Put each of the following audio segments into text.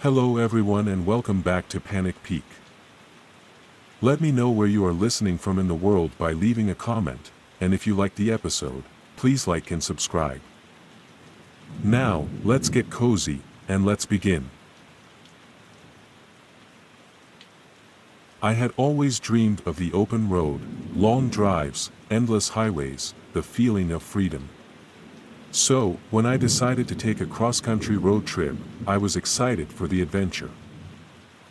Hello everyone and welcome back to Panik Peak. Let me know where you are listening from in the world by leaving a comment, and if you like the episode, please like and subscribe. Now, let's get cozy, and let's begin. I had always dreamed of the open road, long drives, endless highways, the feeling of freedom. So, when I decided to take a cross-country road trip, I was excited for the adventure.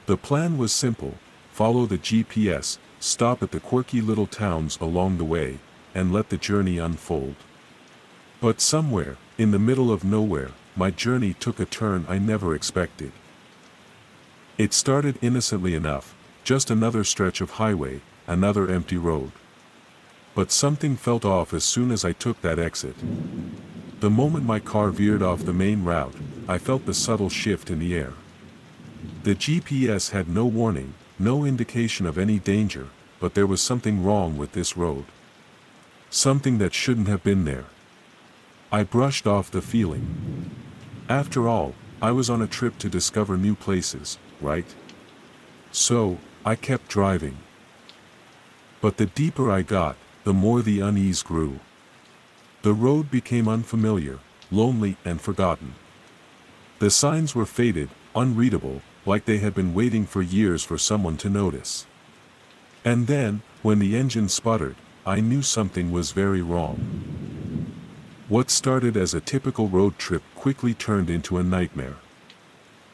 The plan was simple: follow the GPS, stop at the quirky little towns along the way, and let the journey unfold. But somewhere, in the middle of nowhere, my journey took a turn I never expected. It started innocently enough, just another stretch of highway, another empty road. But something felt off as soon as I took that exit. The moment my car veered off the main route, I felt the subtle shift in the air. The GPS had no warning, no indication of any danger, but there was something wrong with this road. Something that shouldn't have been there. I brushed off the feeling. After all, I was on a trip to discover new places, right? So, I kept driving. But the deeper I got, the more the unease grew. The road became unfamiliar, lonely and forgotten. The signs were faded, unreadable, like they had been waiting for years for someone to notice. And then, when the engine sputtered, I knew something was very wrong. What started as a typical road trip quickly turned into a nightmare.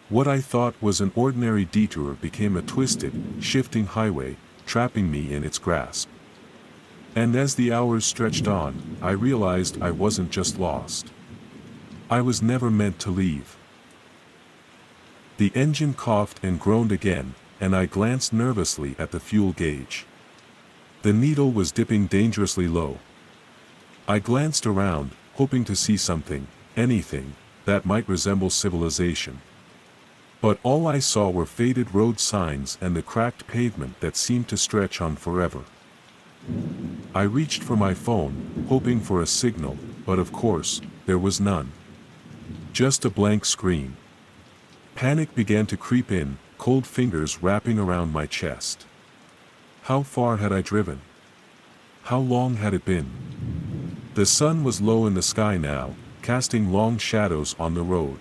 What I thought was an ordinary detour became a twisted, shifting highway, trapping me in its grasp. And as the hours stretched on, I realized I wasn't just lost. I was never meant to leave. The engine coughed and groaned again, and I glanced nervously at the fuel gauge. The needle was dipping dangerously low. I glanced around, hoping to see something, anything, that might resemble civilization. But all I saw were faded road signs and the cracked pavement that seemed to stretch on forever. I reached for my phone, hoping for a signal, but of course, there was none. Just a blank screen. Panic began to creep in, cold fingers wrapping around my chest. How far had I driven? How long had it been? The sun was low in the sky now, casting long shadows on the road.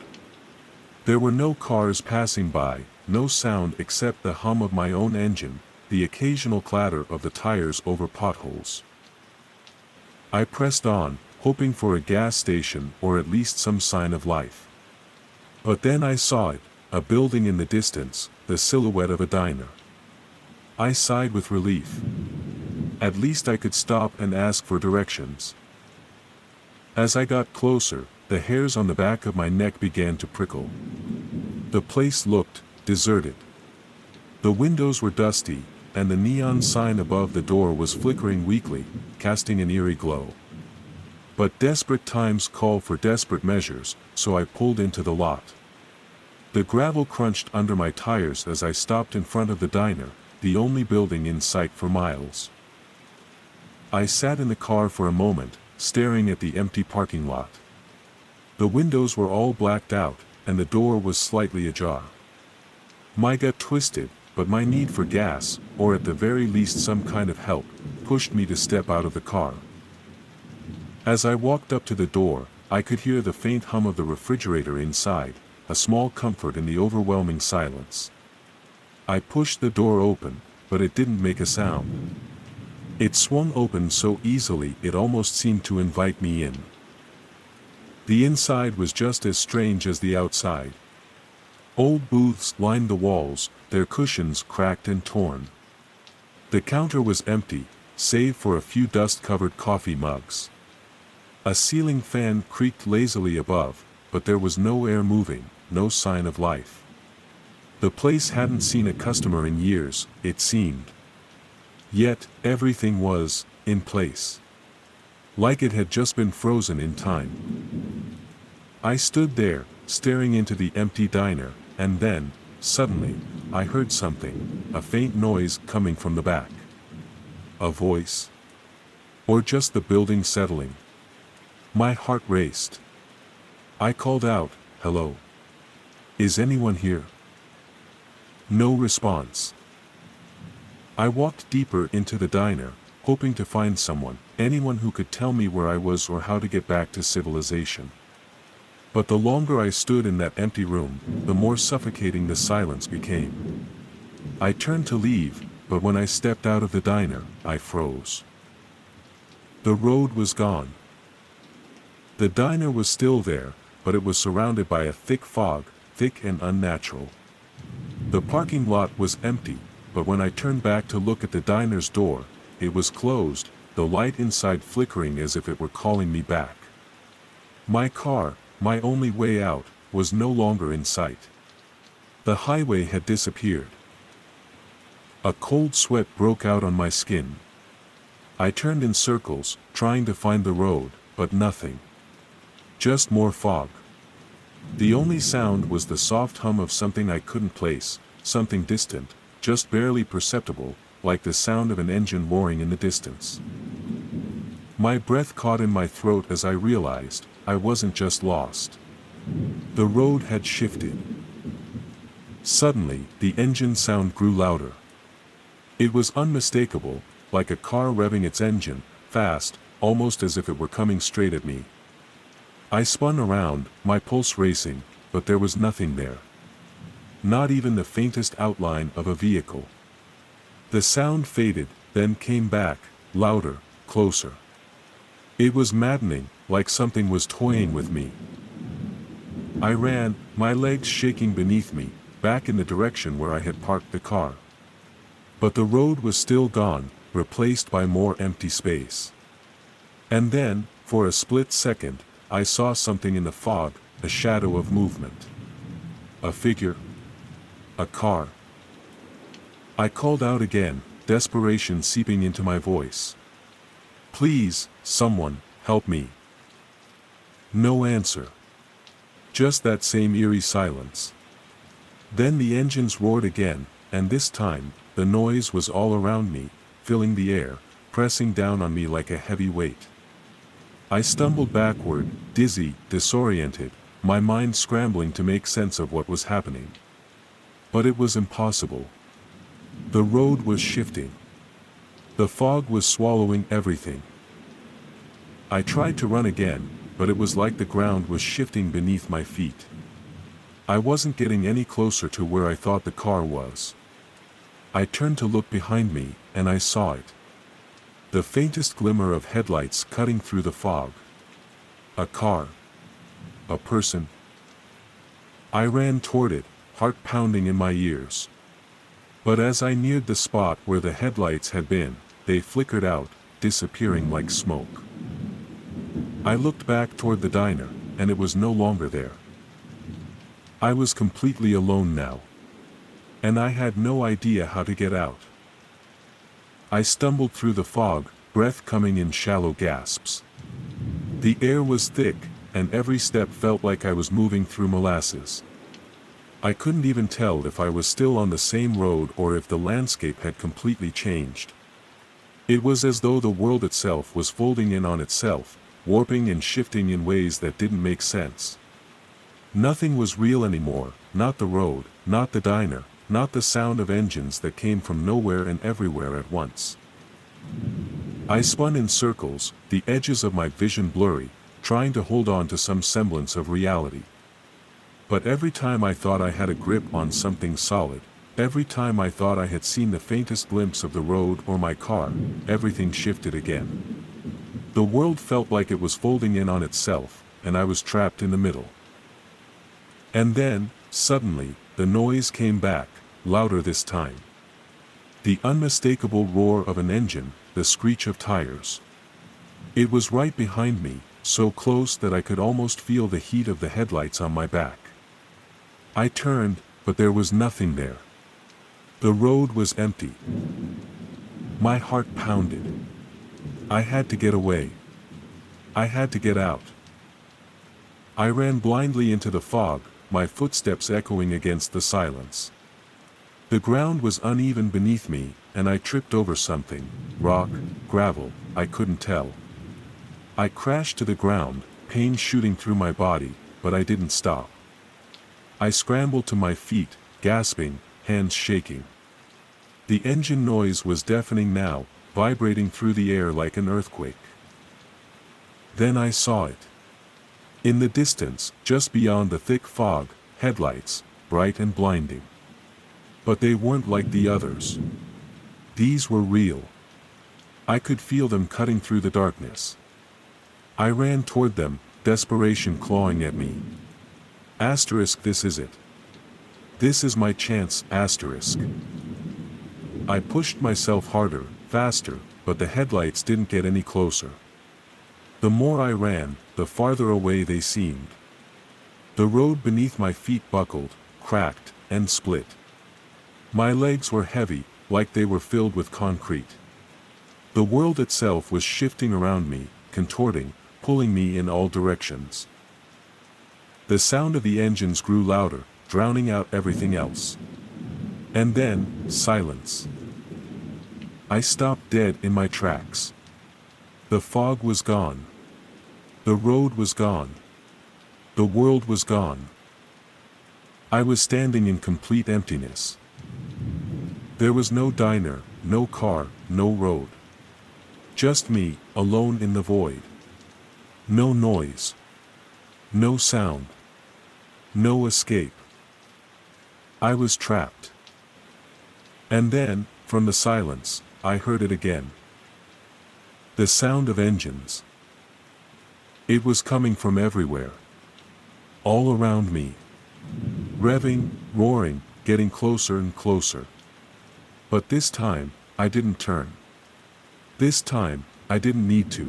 There were no cars passing by, no sound except the hum of my own engine, the occasional clatter of the tires over potholes. I pressed on, hoping for a gas station or at least some sign of life. But then I saw it, a building in the distance, the silhouette of a diner. I sighed with relief. At least I could stop and ask for directions. As I got closer, the hairs on the back of my neck began to prickle. The place looked deserted. The windows were dusty, and the neon sign above the door was flickering weakly, casting an eerie glow. But desperate times call for desperate measures, so I pulled into the lot. The gravel crunched under my tires as I stopped in front of the diner, the only building in sight for miles. I sat in the car for a moment, staring at the empty parking lot. The windows were all blacked out, and the door was slightly ajar. My gut twisted, but my need for gas, or at the very least some kind of help, pushed me to step out of the car. As I walked up to the door, I could hear the faint hum of the refrigerator inside, a small comfort in the overwhelming silence. I pushed the door open, but it didn't make a sound. It swung open so easily it almost seemed to invite me in. The inside was just as strange as the outside. Old booths lined the walls, their cushions cracked and torn. The counter was empty, save for a few dust-covered coffee mugs. A ceiling fan creaked lazily above, but there was no air moving, no sign of life. The place hadn't seen a customer in years, it seemed. Yet, everything was in place. Like it had just been frozen in time. I stood there, staring into the empty diner, and then, suddenly, I heard something, a faint noise coming from the back. A voice? Or just the building settling? My heart raced. I called out, "Hello? Is anyone here?" No response. I walked deeper into the diner, hoping to find someone, anyone who could tell me where I was or how to get back to civilization. But the longer I stood in that empty room, the more suffocating the silence became. I turned to leave, but when I stepped out of the diner, I froze. The road was gone. The diner was still there, but it was surrounded by a thick fog, thick and unnatural. The parking lot was empty, but when I turned back to look at the diner's door, it was closed, the light inside flickering as if it were calling me back. My car, my only way out, was no longer in sight. The highway had disappeared. A cold sweat broke out on my skin. I turned in circles, trying to find the road, but nothing. Just more fog. The only sound was the soft hum of something I couldn't place, something distant, just barely perceptible, like the sound of an engine roaring in the distance. My breath caught in my throat as I realized I wasn't just lost. The road had shifted. Suddenly, the engine sound grew louder. It was unmistakable, like a car revving its engine, fast, almost as if it were coming straight at me. I spun around, my pulse racing, but there was nothing there. Not even the faintest outline of a vehicle. The sound faded, then came back, louder, closer. It was maddening, like something was toying with me. I ran, my legs shaking beneath me, back in the direction where I had parked the car. But the road was still gone, replaced by more empty space. And then, for a split second, I saw something in the fog, a shadow of movement. A figure. A car. I called out again, desperation seeping into my voice. Please, someone, help me. No answer. Just that same eerie silence. Then the engines roared again, and this time, the noise was all around me, filling the air, pressing down on me like a heavy weight. I stumbled backward, dizzy, disoriented, my mind scrambling to make sense of what was happening. But it was impossible. The road was shifting. The fog was swallowing everything. I tried to run again, but it was like the ground was shifting beneath my feet. I wasn't getting any closer to where I thought the car was. I turned to look behind me, and I saw it. The faintest glimmer of headlights cutting through the fog. A car. A person. I ran toward it, heart pounding in my ears. But as I neared the spot where the headlights had been, they flickered out, disappearing like smoke. I looked back toward the diner, and it was no longer there. I was completely alone now. And I had no idea how to get out. I stumbled through the fog, breath coming in shallow gasps. The air was thick, and every step felt like I was moving through molasses. I couldn't even tell if I was still on the same road or if the landscape had completely changed. It was as though the world itself was folding in on itself, warping and shifting in ways that didn't make sense. Nothing was real anymore, not the road, not the diner, not the sound of engines that came from nowhere and everywhere at once. I spun in circles, the edges of my vision blurry, trying to hold on to some semblance of reality. But every time I thought I had a grip on something solid, every time I thought I had seen the faintest glimpse of the road or my car, everything shifted again. The world felt like it was folding in on itself, and I was trapped in the middle. And then, suddenly, the noise came back, louder this time. The unmistakable roar of an engine, the screech of tires. It was right behind me, so close that I could almost feel the heat of the headlights on my back. I turned, but there was nothing there. The road was empty. My heart pounded. I had to get away. I had to get out. I ran blindly into the fog, my footsteps echoing against the silence. The ground was uneven beneath me, and I tripped over something, rock, gravel, I couldn't tell. I crashed to the ground, pain shooting through my body, but I didn't stop. I scrambled to my feet, gasping, hands shaking. The engine noise was deafening now, vibrating through the air like an earthquake. Then I saw it. In the distance, just beyond the thick fog, headlights, bright and blinding. But they weren't like the others. These were real. I could feel them cutting through the darkness. I ran toward them, desperation clawing at me. Asterisk, this is it. This is my chance, asterisk. I pushed myself harder, faster, but the headlights didn't get any closer. The more I ran, the farther away they seemed. The road beneath my feet buckled, cracked, and split. My legs were heavy, like they were filled with concrete. The world itself was shifting around me, contorting, pulling me in all directions. The sound of the engines grew louder, drowning out everything else. And then, silence. I stopped dead in my tracks. The fog was gone. The road was gone. The world was gone. I was standing in complete emptiness. There was no diner, no car, no road. Just me, alone in the void. No noise. No sound. No escape. I was trapped. And then, from the silence, I heard it again. The sound of engines. It was coming from everywhere. All around me. Revving, roaring, getting closer and closer. But this time, I didn't turn. This time, I didn't need to.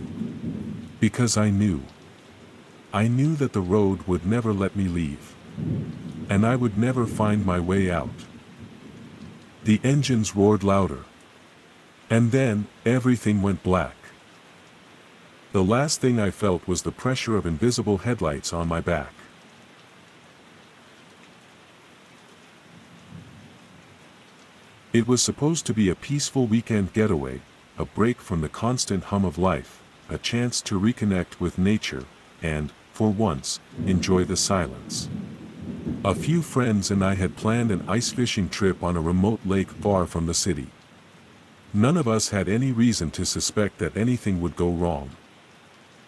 Because I knew. I knew that the road would never let me leave. And I would never find my way out. The engines roared louder. And then, everything went black. The last thing I felt was the pressure of invisible headlights on my back. It was supposed to be a peaceful weekend getaway, a break from the constant hum of life, a chance to reconnect with nature, and, for once, enjoy the silence. A few friends and I had planned an ice fishing trip on a remote lake far from the city. None of us had any reason to suspect that anything would go wrong.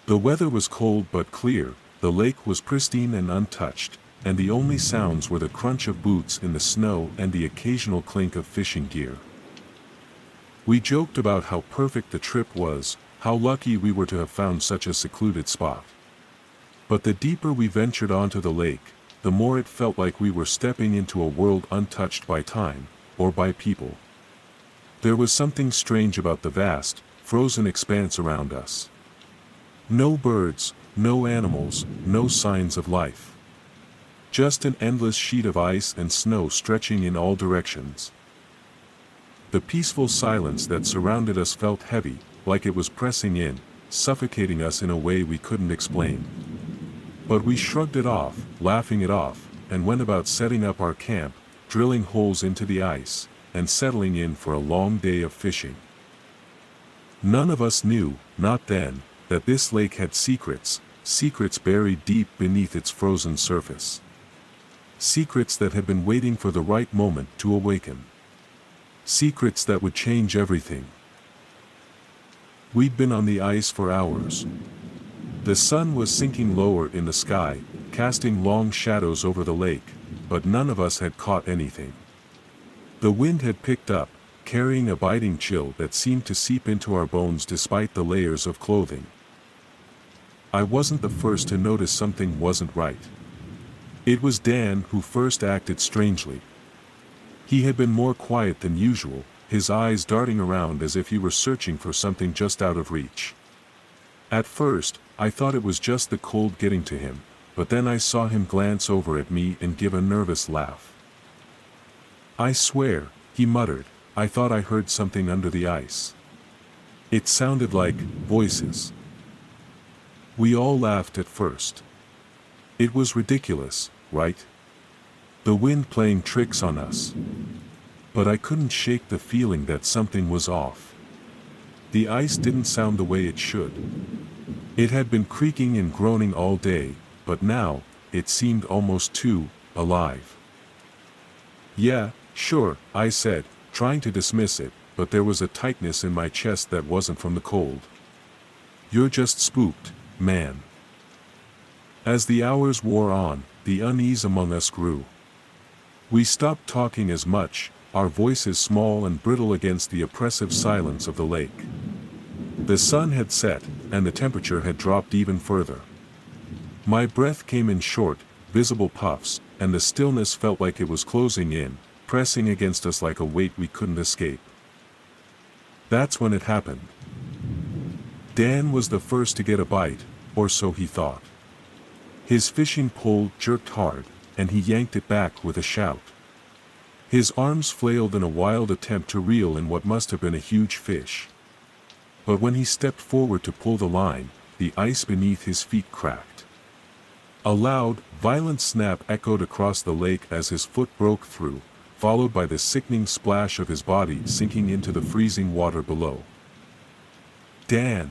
The weather was cold but clear, the lake was pristine and untouched, and the only sounds were the crunch of boots in the snow and the occasional clink of fishing gear. We joked about how perfect the trip was, how lucky we were to have found such a secluded spot. But the deeper we ventured onto the lake, the more it felt like we were stepping into a world untouched by time, or by people. There was something strange about the vast, frozen expanse around us. No birds, no animals, no signs of life. Just an endless sheet of ice and snow stretching in all directions. The peaceful silence that surrounded us felt heavy, like it was pressing in, suffocating us in a way we couldn't explain. But we shrugged it off, laughing it off, and went about setting up our camp, drilling holes into the ice, and settling in for a long day of fishing. None of us knew, not then, that this lake had secrets, secrets buried deep beneath its frozen surface. Secrets that had been waiting for the right moment to awaken. Secrets that would change everything. We'd been on the ice for hours. The sun was sinking lower in the sky, casting long shadows over the lake, but none of us had caught anything. The wind had picked up, carrying a biting chill that seemed to seep into our bones despite the layers of clothing. I wasn't the first to notice something wasn't right. It was Dan who first acted strangely. He had been more quiet than usual, his eyes darting around as if he were searching for something just out of reach. At first, I thought it was just the cold getting to him, but then I saw him glance over at me and give a nervous laugh. "I swear," he muttered, "I thought I heard something under the ice." It sounded like voices. We all laughed at first. It was ridiculous, right? The wind playing tricks on us. But I couldn't shake the feeling that something was off. The ice didn't sound the way it should. It had been creaking and groaning all day, but now, it seemed almost too alive. "Yeah," Sure, I said, trying to dismiss it, but there was a tightness in my chest that wasn't from the cold. You're just spooked, man. As the hours wore on, the unease among us grew. We stopped talking as much, our voices small and brittle against the oppressive silence of the lake. The sun had set, and the temperature had dropped even further. My breath came in short, visible puffs, and the stillness felt like it was closing in, pressing against us like a weight we couldn't escape. That's when it happened. Dan was the first to get a bite, or so he thought. His fishing pole jerked hard, and he yanked it back with a shout. His arms flailed in a wild attempt to reel in what must have been a huge fish. But when he stepped forward to pull the line, the ice beneath his feet cracked. A loud, violent snap echoed across the lake as his foot broke through, followed by the sickening splash of his body sinking into the freezing water below. Dan!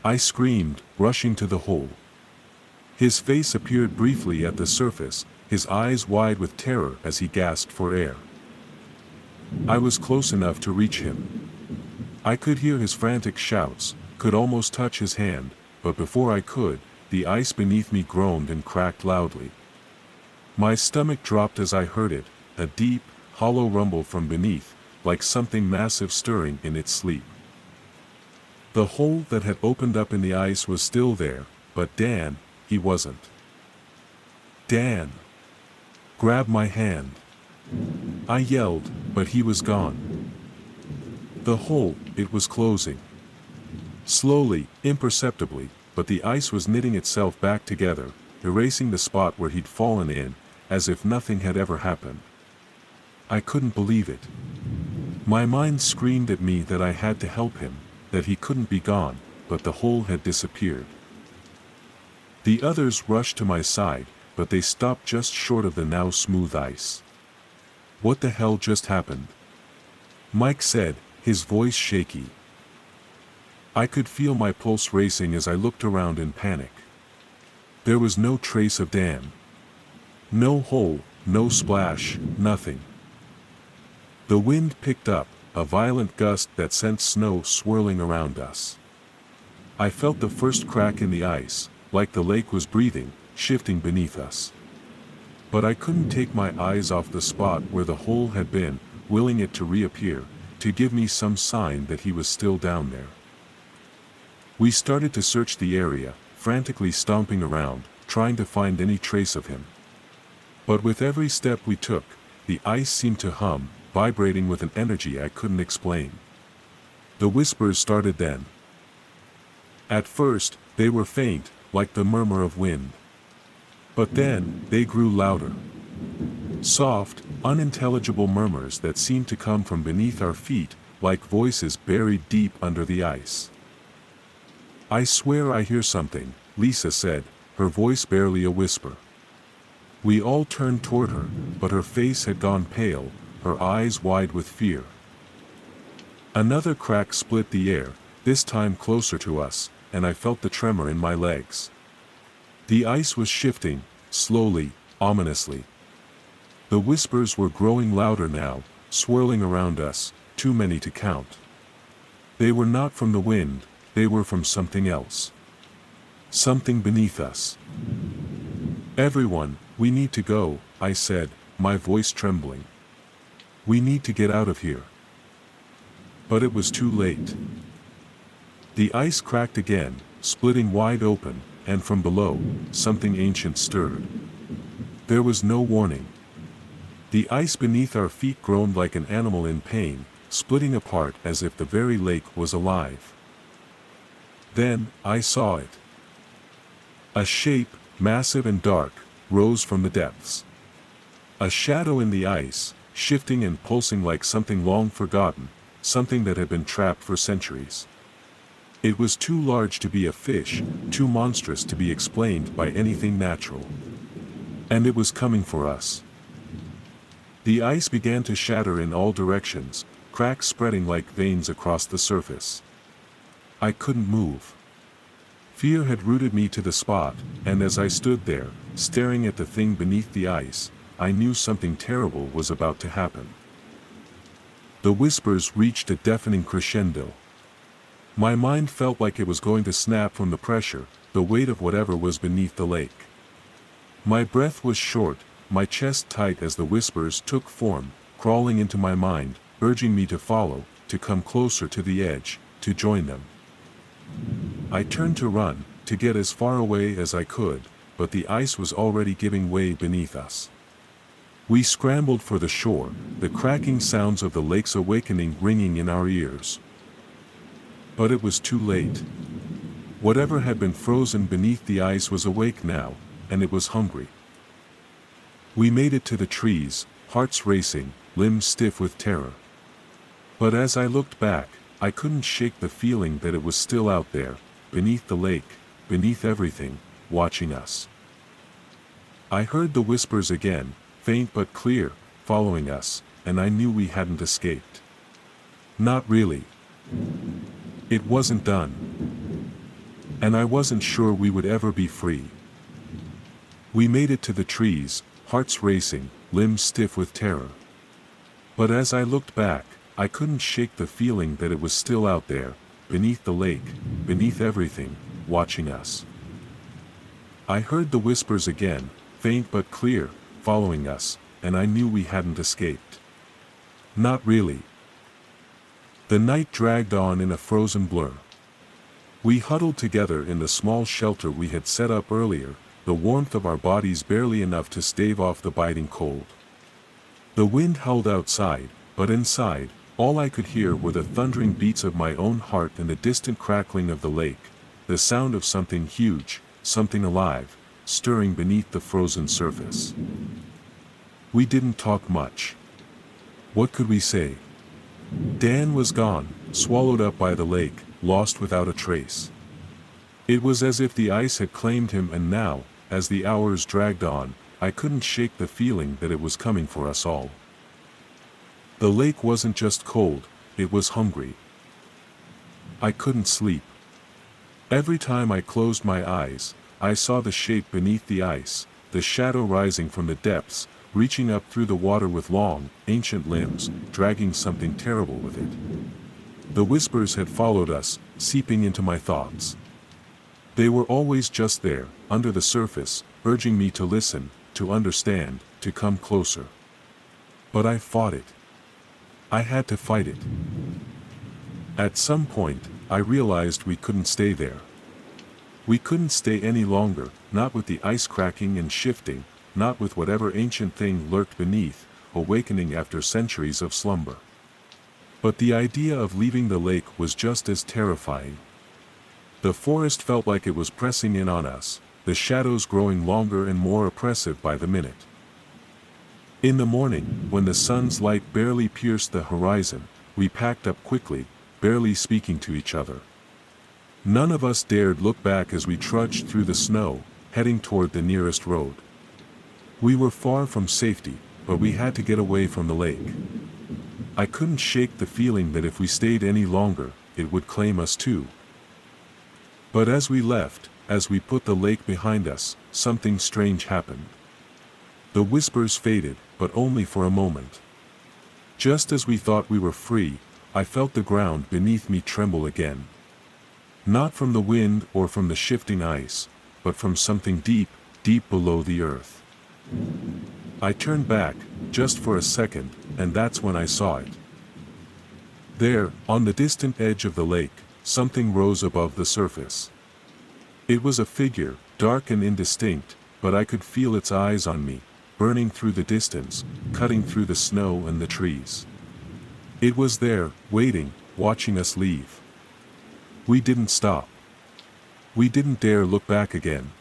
I screamed, rushing to the hole. His face appeared briefly at the surface, his eyes wide with terror as he gasped for air. I was close enough to reach him. I could hear his frantic shouts, could almost touch his hand, but before I could, the ice beneath me groaned and cracked loudly. My stomach dropped as I heard it, a deep, hollow rumble from beneath, like something massive stirring in its sleep. The hole that had opened up in the ice was still there, but Dan, he wasn't. Dan! Grab my hand. I yelled, but he was gone. The hole, it was closing. Slowly, imperceptibly, but the ice was knitting itself back together, erasing the spot where he'd fallen in, as if nothing had ever happened. I couldn't believe it. My mind screamed at me that I had to help him, that he couldn't be gone, but the hole had disappeared. The others rushed to my side, but they stopped just short of the now smooth ice. What the hell just happened? Mike said, his voice shaky. I could feel my pulse racing as I looked around in panic. There was no trace of Dan. No hole, no splash, nothing. The wind picked up, a violent gust that sent snow swirling around us. I felt the first crack in the ice, like the lake was breathing, shifting beneath us. But I couldn't take my eyes off the spot where the hole had been, willing it to reappear, to give me some sign that he was still down there. We started to search the area, frantically stomping around, trying to find any trace of him. But with every step we took, the ice seemed to hum, vibrating with an energy I couldn't explain. The whispers started then. At first, they were faint, like the murmur of wind. But then, they grew louder. Soft, unintelligible murmurs that seemed to come from beneath our feet, like voices buried deep under the ice. I swear I hear something, Lisa said, her voice barely a whisper. We all turned toward her, but her face had gone pale, her eyes wide with fear. Another crack split the air, this time closer to us, and I felt the tremor in my legs. The ice was shifting, slowly, ominously. The whispers were growing louder now, swirling around us, too many to count. They were not from the wind, they were from something else. Something beneath us. Everyone, we need to go, I said, my voice trembling. We need to get out of here. But it was too late. The ice cracked again, splitting wide open, and from below, something ancient stirred. There was no warning. The ice beneath our feet groaned like an animal in pain, splitting apart as if the very lake was alive. Then, I saw it. A shape, massive and dark, rose from the depths. A shadow in the ice, shifting and pulsing like something long forgotten, something that had been trapped for centuries. It was too large to be a fish, too monstrous to be explained by anything natural. And it was coming for us. The ice began to shatter in all directions, cracks spreading like veins across the surface. I couldn't move. Fear had rooted me to the spot, and as I stood there, staring at the thing beneath the ice, I knew something terrible was about to happen. The whispers reached a deafening crescendo. My mind felt like it was going to snap from the pressure, the weight of whatever was beneath the lake. My breath was short, my chest tight as the whispers took form, crawling into my mind, urging me to follow, to come closer to the edge, to join them. I turned to run, to get as far away as I could, but the ice was already giving way beneath us. We scrambled for the shore, the cracking sounds of the lake's awakening ringing in our ears. But it was too late. Whatever had been frozen beneath the ice was awake now, and it was hungry. We made it to the trees, hearts racing, limbs stiff with terror. But as I looked back, I couldn't shake the feeling that it was still out there, beneath the lake, beneath everything, watching us. I heard the whispers again, faint but clear, following us, and I knew we hadn't escaped. Not really. It wasn't done. And I wasn't sure we would ever be free. We made it to the trees, hearts racing, limbs stiff with terror. But as I looked back, I couldn't shake the feeling that it was still out there, beneath the lake, beneath everything, watching us. I heard the whispers again, faint but clear, following us, and I knew we hadn't escaped. Not really. The night dragged on in a frozen blur. We huddled together in the small shelter we had set up earlier, the warmth of our bodies barely enough to stave off the biting cold. The wind howled outside, but inside, all I could hear were the thundering beats of my own heart and the distant crackling of the lake, the sound of something huge, something alive, stirring beneath the frozen surface. We didn't talk much. What could we say? Dan was gone, swallowed up by the lake, lost without a trace. It was as if the ice had claimed him, and now, as the hours dragged on, I couldn't shake the feeling that it was coming for us all. The lake wasn't just cold, it was hungry. I couldn't sleep. Every time I closed my eyes, I saw the shape beneath the ice, the shadow rising from the depths, reaching up through the water with long, ancient limbs, dragging something terrible with it. The whispers had followed us, seeping into my thoughts. They were always just there, under the surface, urging me to listen, to understand, to come closer. But I fought it. I had to fight it. At some point, I realized we couldn't stay there. We couldn't stay any longer, not with the ice cracking and shifting, not with whatever ancient thing lurked beneath, awakening after centuries of slumber. But the idea of leaving the lake was just as terrifying. The forest felt like it was pressing in on us, the shadows growing longer and more oppressive by the minute. In the morning, when the sun's light barely pierced the horizon, we packed up quickly, barely speaking to each other. None of us dared look back as we trudged through the snow, heading toward the nearest road. We were far from safety, but we had to get away from the lake. I couldn't shake the feeling that if we stayed any longer, it would claim us too. But as we left, as we put the lake behind us, something strange happened. The whispers faded, but only for a moment. Just as we thought we were free, I felt the ground beneath me tremble again. Not from the wind or from the shifting ice, but from something deep, deep below the earth. I turned back, just for a second, and that's when I saw it. There, on the distant edge of the lake, something rose above the surface. It was a figure, dark and indistinct, but I could feel its eyes on me, burning through the distance, cutting through the snow and the trees. It was there, waiting, watching us leave. We didn't stop. We didn't dare look back again.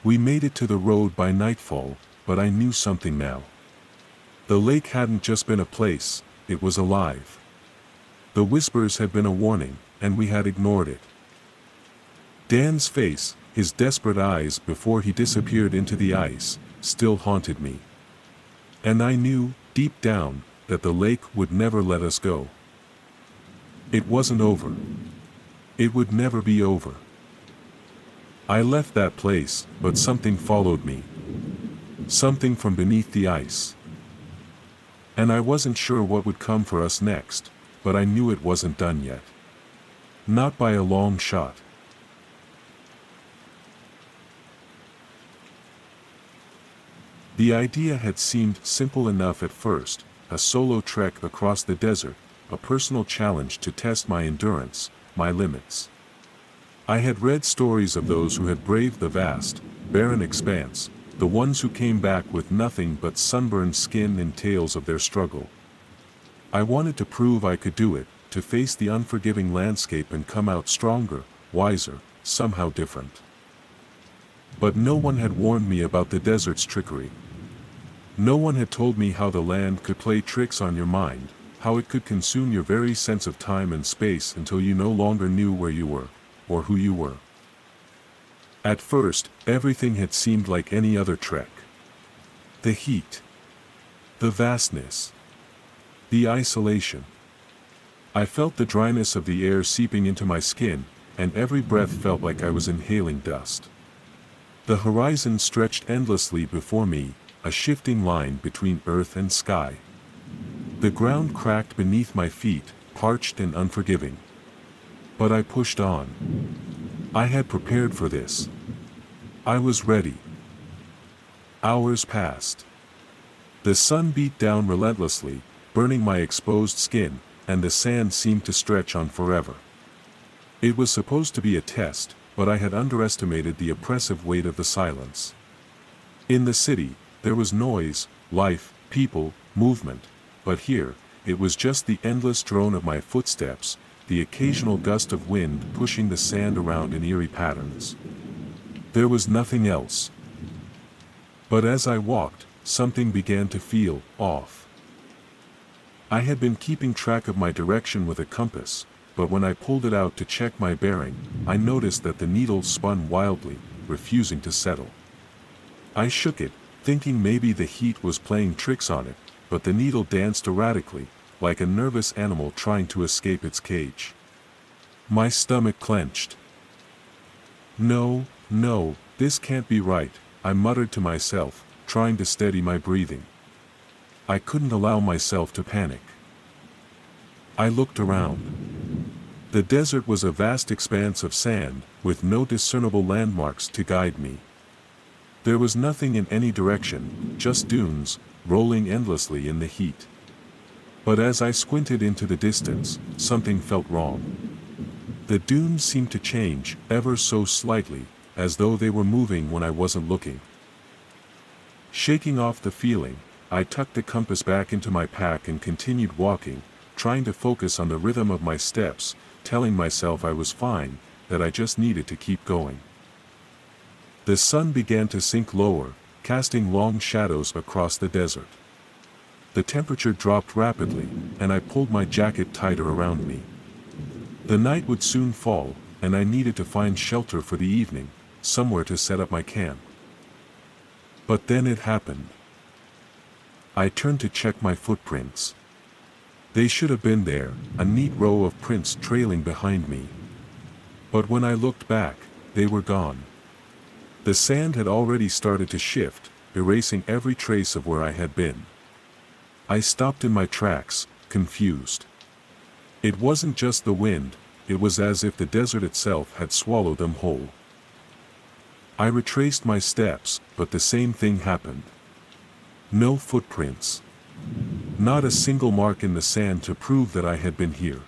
We made it to the road by nightfall, but I knew something now. The lake hadn't just been a place, it was alive. The whispers had been a warning, and we had ignored it. Dan's face, his desperate eyes before he disappeared into the ice, still haunted me. And I knew, deep down, that the lake would never let us go. It wasn't over. It would never be over. I left that place, but something followed me. something from beneath the ice. And I wasn't sure what would come for us next, but I knew it wasn't done yet. Not by a long shot. The idea had seemed simple enough at first, a solo trek across the desert, a personal challenge to test my endurance, my limits. I had read stories of those who had braved the vast, barren expanse, the ones who came back with nothing but sunburned skin and tales of their struggle. I wanted to prove I could do it, to face the unforgiving landscape and come out stronger, wiser, somehow different. But no one had warned me about the desert's trickery. No one had told me how the land could play tricks on your mind, how it could consume your very sense of time and space until you no longer knew where you were, or who you were. At first, everything had seemed like any other trek. The heat. The vastness. The isolation. I felt the dryness of the air seeping into my skin, and every breath felt like I was inhaling dust. The horizon stretched endlessly before me, a shifting line between earth and sky. The ground cracked beneath my feet, parched and unforgiving. But I pushed on. I had prepared for this. I was ready. Hours passed. The sun beat down relentlessly, burning my exposed skin, and the sand seemed to stretch on forever. It was supposed to be a test, but I had underestimated the oppressive weight of the silence. In the city, there was noise, life, people, movement, but here, it was just the endless drone of my footsteps, the occasional gust of wind pushing the sand around in eerie patterns. There was nothing else. But as I walked, something began to feel off. I had been keeping track of my direction with a compass, but when I pulled it out to check my bearing, I noticed that the needle spun wildly, refusing to settle. I shook it, thinking maybe the heat was playing tricks on it, but the needle danced erratically, like a nervous animal trying to escape its cage. My stomach clenched. No, this can't be right, I muttered to myself, trying to steady my breathing. I couldn't allow myself to panic. I looked around. The desert was a vast expanse of sand, with no discernible landmarks to guide me. There was nothing in any direction, just dunes, rolling endlessly in the heat. But as I squinted into the distance, something felt wrong. The dunes seemed to change, ever so slightly, as though they were moving when I wasn't looking. Shaking off the feeling, I tucked the compass back into my pack and continued walking, trying to focus on the rhythm of my steps, telling myself I was fine, that I just needed to keep going. The sun began to sink lower, casting long shadows across the desert. The temperature dropped rapidly, and I pulled my jacket tighter around me. The night would soon fall, and I needed to find shelter for the evening, somewhere to set up my camp. But then it happened. I turned to check my footprints. They should have been there, a neat row of prints trailing behind me. But when I looked back, they were gone. The sand had already started to shift, erasing every trace of where I had been. I stopped in my tracks, confused. It wasn't just the wind, it was as if the desert itself had swallowed them whole. I retraced my steps, but the same thing happened. No footprints. Not a single mark in the sand to prove that I had been here.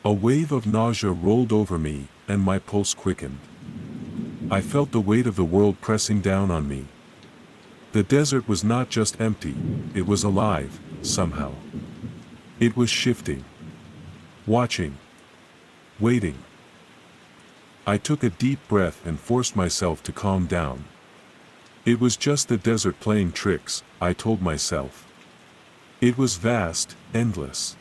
A wave of nausea rolled over me, and my pulse quickened. I felt the weight of the world pressing down on me. The desert was not just empty, it was alive, somehow. It was shifting. Watching. Waiting. I took a deep breath and forced myself to calm down. It was just the desert playing tricks, I told myself. It was vast, endless.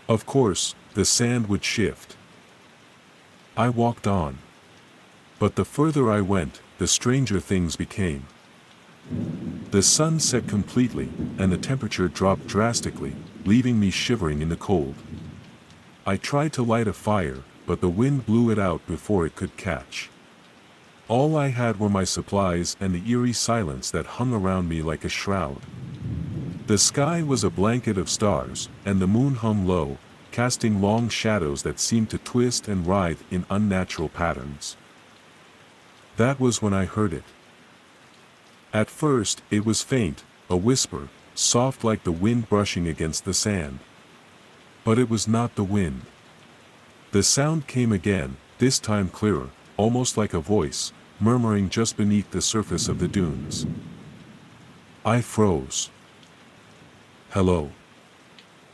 Of course, the sand would shift. I walked on. But the further I went, the stranger things became. The sun set completely, and the temperature dropped drastically, leaving me shivering in the cold. I tried to light a fire, but the wind blew it out before it could catch. All I had were my supplies and the eerie silence that hung around me like a shroud. The sky was a blanket of stars, and the moon hung low, casting long shadows that seemed to twist and writhe in unnatural patterns. That was when I heard it. At first, it was faint, a whisper, soft like the wind brushing against the sand. But it was not the wind. The sound came again, this time clearer, almost like a voice, murmuring just beneath the surface of the dunes. I froze. "Hello."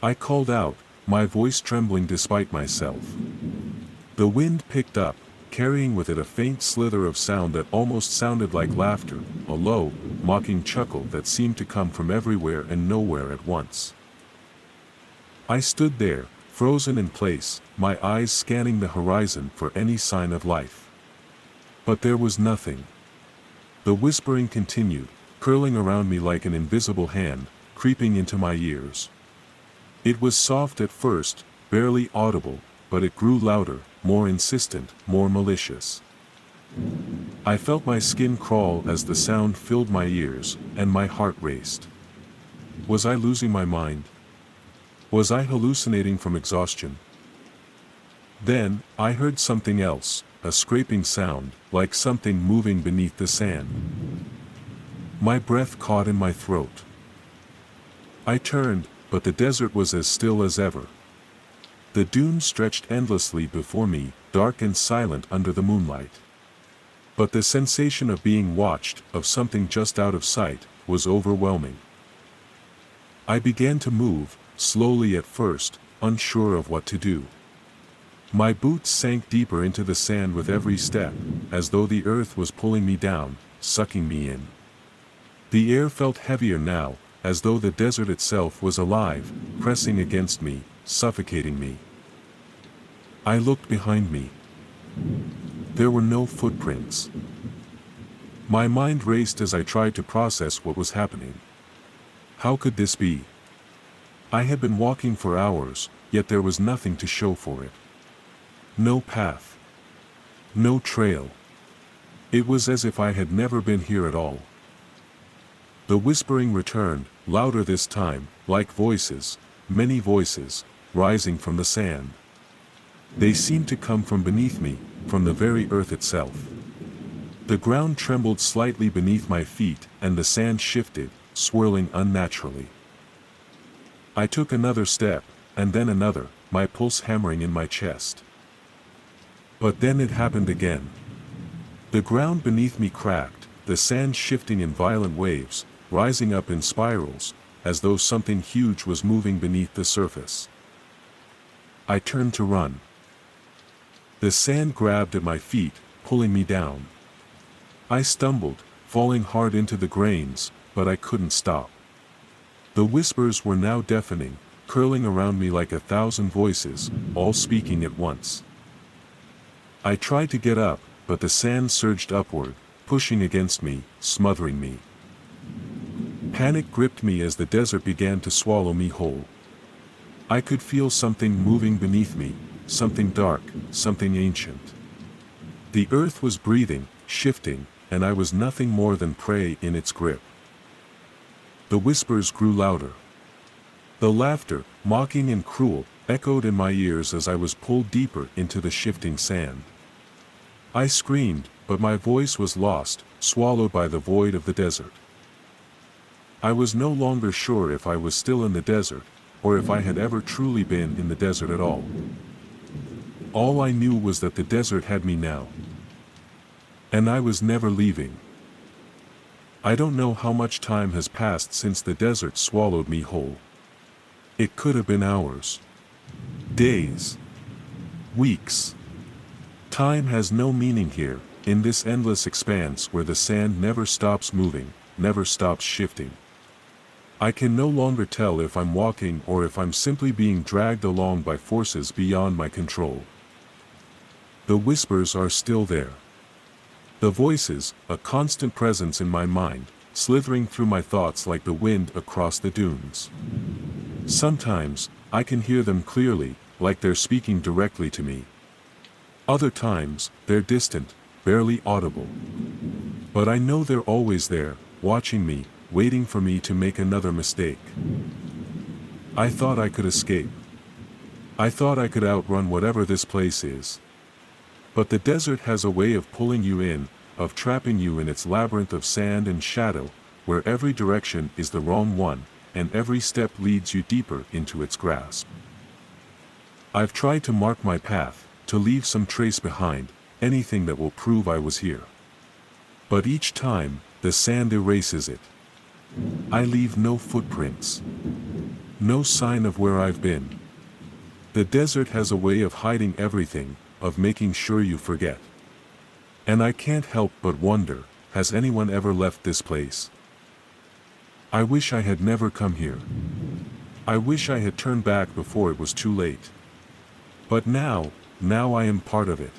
I called out, my voice trembling despite myself. The wind picked up, carrying with it a faint slither of sound that almost sounded like laughter, a low, mocking chuckle that seemed to come from everywhere and nowhere at once. I stood there, frozen in place, my eyes scanning the horizon for any sign of life. But there was nothing. The whispering continued, curling around me like an invisible hand, creeping into my ears. It was soft at first, barely audible, but it grew louder, more insistent, more malicious. I felt my skin crawl as the sound filled my ears, and my heart raced. Was I losing my mind? Was I hallucinating from exhaustion? Then, I heard something else, a scraping sound, like something moving beneath the sand. My breath caught in my throat. I turned, but the desert was as still as ever. The dunes stretched endlessly before me, dark and silent under the moonlight. But the sensation of being watched, of something just out of sight, was overwhelming. I began to move, slowly at first, unsure of what to do. My boots sank deeper into the sand with every step, as though the earth was pulling me down, sucking me in. The air felt heavier now, as though the desert itself was alive, pressing against me, suffocating me. I looked behind me. There were no footprints. My mind raced as I tried to process what was happening. How could this be? I had been walking for hours, yet there was nothing to show for it. No path. No trail. It was as if I had never been here at all. The whispering returned, louder this time, like voices, many voices, rising from the sand. They seemed to come from beneath me, from the very earth itself. The ground trembled slightly beneath my feet, and the sand shifted, swirling unnaturally. I took another step, and then another, my pulse hammering in my chest. But then it happened again. The ground beneath me cracked, the sand shifting in violent waves, rising up in spirals, as though something huge was moving beneath the surface. I turned to run. The sand grabbed at my feet, pulling me down. I stumbled, falling hard into the grains, but I couldn't stop. The whispers were now deafening, curling around me like 1,000 voices, all speaking at once. I tried to get up, but the sand surged upward, pushing against me, smothering me. Panic gripped me as the desert began to swallow me whole. I could feel something moving beneath me, something dark, something ancient. The earth was breathing, shifting, and I was nothing more than prey in its grip. The whispers grew louder. The laughter, mocking and cruel, echoed in my ears as I was pulled deeper into the shifting sand. I screamed, but my voice was lost, swallowed by the void of the desert. I was no longer sure if I was still in the desert, or if I had ever truly been in the desert at all. All I knew was that the desert had me now. And I was never leaving. I don't know how much time has passed since the desert swallowed me whole. It could have been hours. Days. Weeks. Time has no meaning here, in this endless expanse where the sand never stops moving, never stops shifting. I can no longer tell if I'm walking or if I'm simply being dragged along by forces beyond my control. The whispers are still there. The voices, a constant presence in my mind, slithering through my thoughts like the wind across the dunes. Sometimes, I can hear them clearly, like they're speaking directly to me. Other times, they're distant, barely audible. But I know they're always there, watching me, waiting for me to make another mistake. I thought I could escape. I thought I could outrun whatever this place is. But the desert has a way of pulling you in, of trapping you in its labyrinth of sand and shadow, where every direction is the wrong one, and every step leads you deeper into its grasp. I've tried to mark my path, to leave some trace behind, anything that will prove I was here. But each time, the sand erases it. I leave no footprints. No sign of where I've been. The desert has a way of hiding everything, of making sure you forget. And I can't help but wonder, has anyone ever left this place? I wish I had never come here. I wish I had turned back before it was too late. But now I am part of it.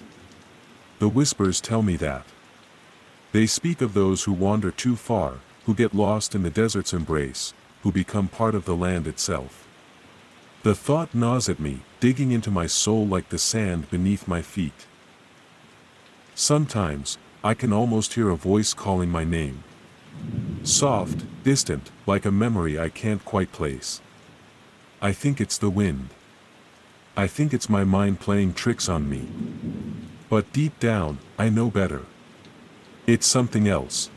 The whispers tell me that. They speak of those who wander too far, who get lost in the desert's embrace, who become part of the land itself. The thought gnaws at me, digging into my soul like the sand beneath my feet. Sometimes, I can almost hear a voice calling my name. Soft, distant, like a memory I can't quite place. I think it's the wind. I think it's my mind playing tricks on me. But deep down, I know better. It's something else.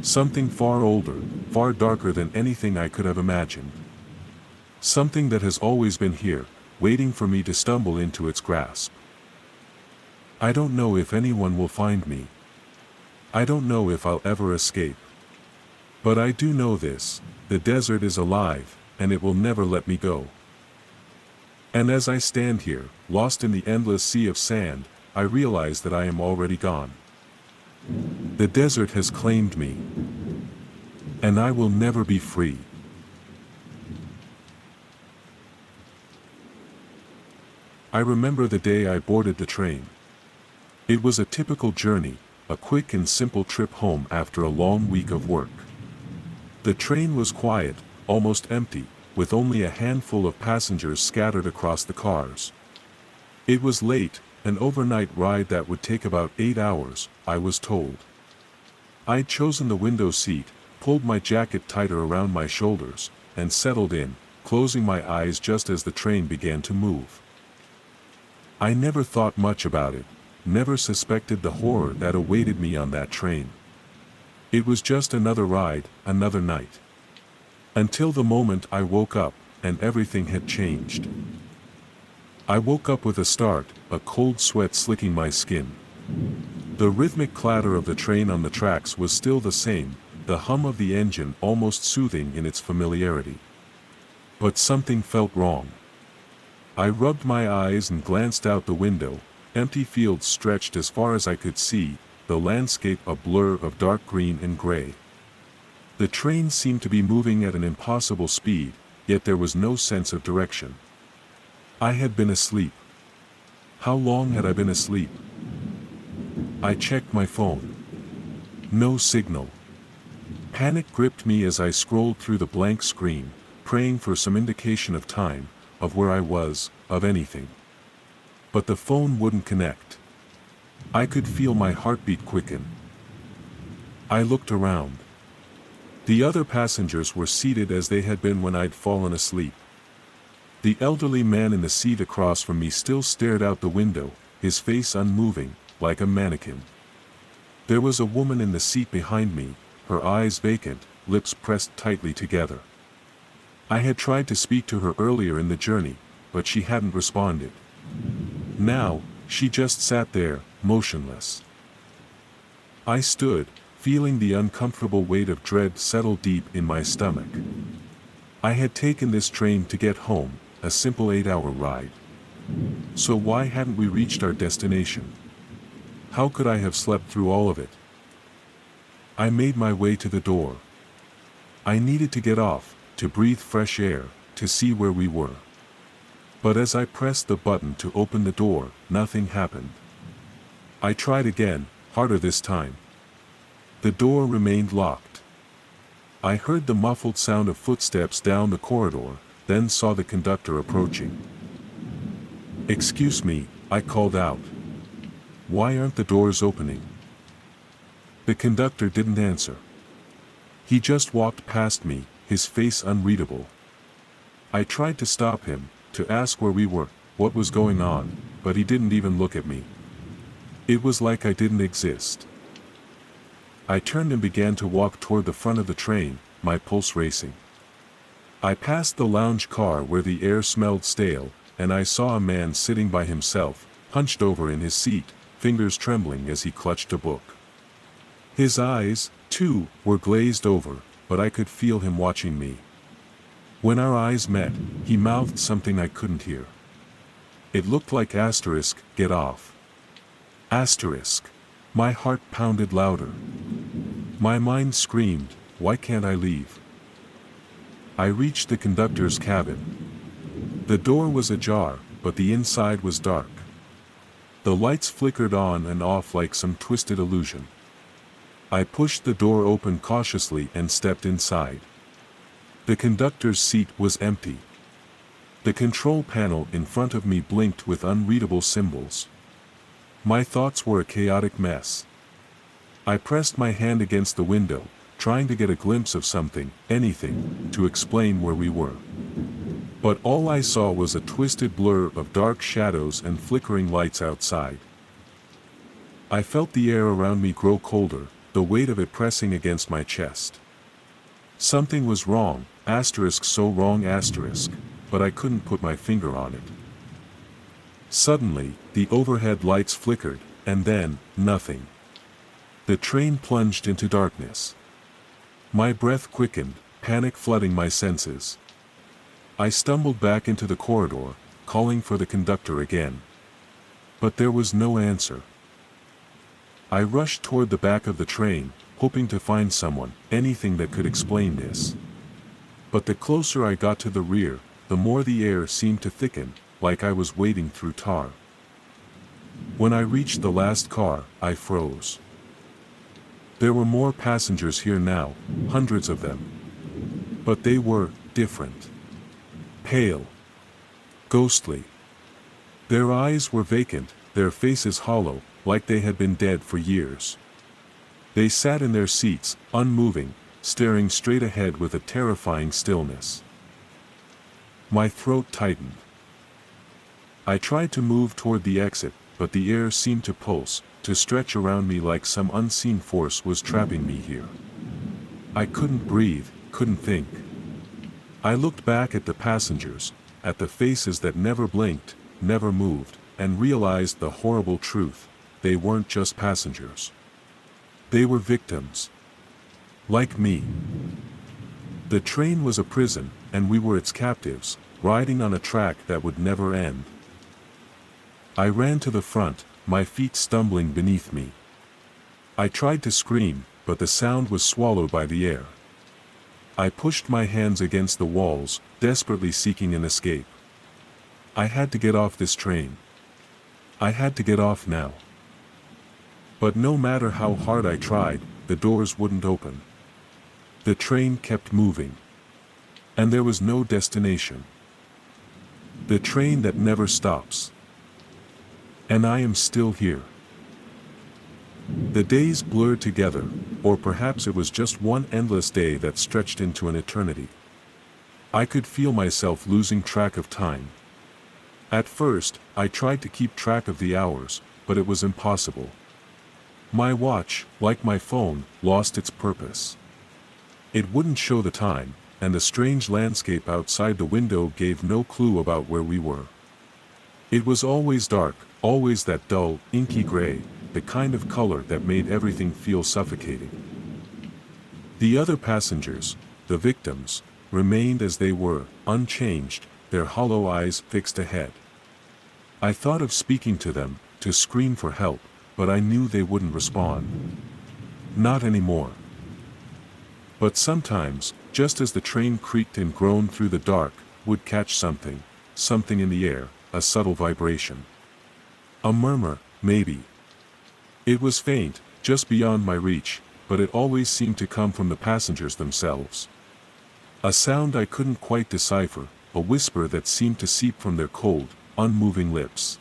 Something far older, far darker than anything I could have imagined. Something that has always been here, waiting for me to stumble into its grasp. I don't know if anyone will find me. I don't know if I'll ever escape. But I do know this, the desert is alive, and it will never let me go. And as I stand here, lost in the endless sea of sand, I realize that I am already gone. The desert has claimed me. And I will never be free. I remember the day I boarded the train. It was a typical journey, a quick and simple trip home after a long week of work. The train was quiet, almost empty, with only a handful of passengers scattered across the cars. It was late, an overnight ride that would take about 8 hours, I was told. I'd chosen the window seat, pulled my jacket tighter around my shoulders, and settled in, closing my eyes just as the train began to move. I never thought much about it, never suspected the horror that awaited me on that train. It was just another ride, another night. Until the moment I woke up, and everything had changed. I woke up with a start, a cold sweat slicking my skin. The rhythmic clatter of the train on the tracks was still the same, the hum of the engine almost soothing in its familiarity. But something felt wrong. I rubbed my eyes and glanced out the window, empty fields stretched as far as I could see, the landscape a blur of dark green and gray. The train seemed to be moving at an impossible speed, yet there was no sense of direction. I had been asleep. How long had I been asleep? I checked my phone. No signal. Panic gripped me as I scrolled through the blank screen, praying for some indication of time, of where I was, of anything. But the phone wouldn't connect. I could feel my heartbeat quicken. I looked around. The other passengers were seated as they had been when I'd fallen asleep. The elderly man in the seat across from me still stared out the window, his face unmoving, like a mannequin. There was a woman in the seat behind me, her eyes vacant, lips pressed tightly together. I had tried to speak to her earlier in the journey, but she hadn't responded. Now, she just sat there, motionless. I stood, feeling the uncomfortable weight of dread settle deep in my stomach. I had taken this train to get home, a simple 8-hour ride. So why hadn't we reached our destination? How could I have slept through all of it? I made my way to the door. I needed to get off, to breathe fresh air, to see where we were. But as I pressed the button to open the door, nothing happened. I tried again, harder this time. The door remained locked. I heard the muffled sound of footsteps down the corridor, then saw the conductor approaching. "Excuse me," I called out. Why aren't the doors opening? The conductor didn't answer. He just walked past me, his face unreadable. I tried to stop him, to ask where we were, what was going on, but he didn't even look at me. It was like I didn't exist. I turned and began to walk toward the front of the train, my pulse racing. I passed the lounge car where the air smelled stale, and I saw a man sitting by himself, hunched over in his seat, fingers trembling as he clutched a book. His eyes, too, were glazed over, but I could feel him watching me. When our eyes met, he mouthed something I couldn't hear. It looked like asterisk, get off. Asterisk. My heart pounded louder. My mind screamed, why can't I leave? I reached the conductor's cabin. The door was ajar, but the inside was dark. The lights flickered on and off like some twisted illusion. I pushed the door open cautiously and stepped inside. The conductor's seat was empty. The control panel in front of me blinked with unreadable symbols. My thoughts were a chaotic mess. I pressed my hand against the window, trying to get a glimpse of something, anything, to explain where we were. But all I saw was a twisted blur of dark shadows and flickering lights outside. I felt the air around me grow colder, the weight of it pressing against my chest. Something was wrong, asterisk so wrong asterisk, but I couldn't put my finger on it. Suddenly, the overhead lights flickered, and then, nothing. The train plunged into darkness. My breath quickened, panic flooding my senses. I stumbled back into the corridor, calling for the conductor again. But there was no answer. I rushed toward the back of the train, hoping to find someone, anything that could explain this. But the closer I got to the rear, the more the air seemed to thicken, like I was wading through tar. When I reached the last car, I froze. There were more passengers here now, hundreds of them. But they were different. Pale. Ghostly. Their eyes were vacant, their faces hollow, like they had been dead for years. They sat in their seats, unmoving, staring straight ahead with a terrifying stillness. My throat tightened. I tried to move toward the exit, but the air seemed to pulse, to stretch around me like some unseen force was trapping me here. I couldn't breathe, couldn't think. I looked back at the passengers, at the faces that never blinked, never moved, and realized the horrible truth: they weren't just passengers. They were victims. Like me. The train was a prison, and we were its captives, riding on a track that would never end. I ran to the front, my feet stumbling beneath me. I tried to scream, but the sound was swallowed by the air. I pushed my hands against the walls, desperately seeking an escape. I had to get off this train. I had to get off now. But no matter how hard I tried, the doors wouldn't open. The train kept moving. And there was no destination. The train that never stops. And I am still here. The days blurred together, or perhaps it was just one endless day that stretched into an eternity. I could feel myself losing track of time. At first, I tried to keep track of the hours, but it was impossible. My watch, like my phone, lost its purpose. It wouldn't show the time, and the strange landscape outside the window gave no clue about where we were. It was always dark, always that dull, inky gray, the kind of color that made everything feel suffocating. The other passengers, the victims, remained as they were, unchanged, their hollow eyes fixed ahead. I thought of speaking to them, to scream for help, but I knew they wouldn't respond. Not anymore. But sometimes, just as the train creaked and groaned through the dark, would catch something in the air, a subtle vibration. A murmur, maybe. It was faint, just beyond my reach, but it always seemed to come from the passengers themselves. A sound I couldn't quite decipher, a whisper that seemed to seep from their cold, unmoving lips.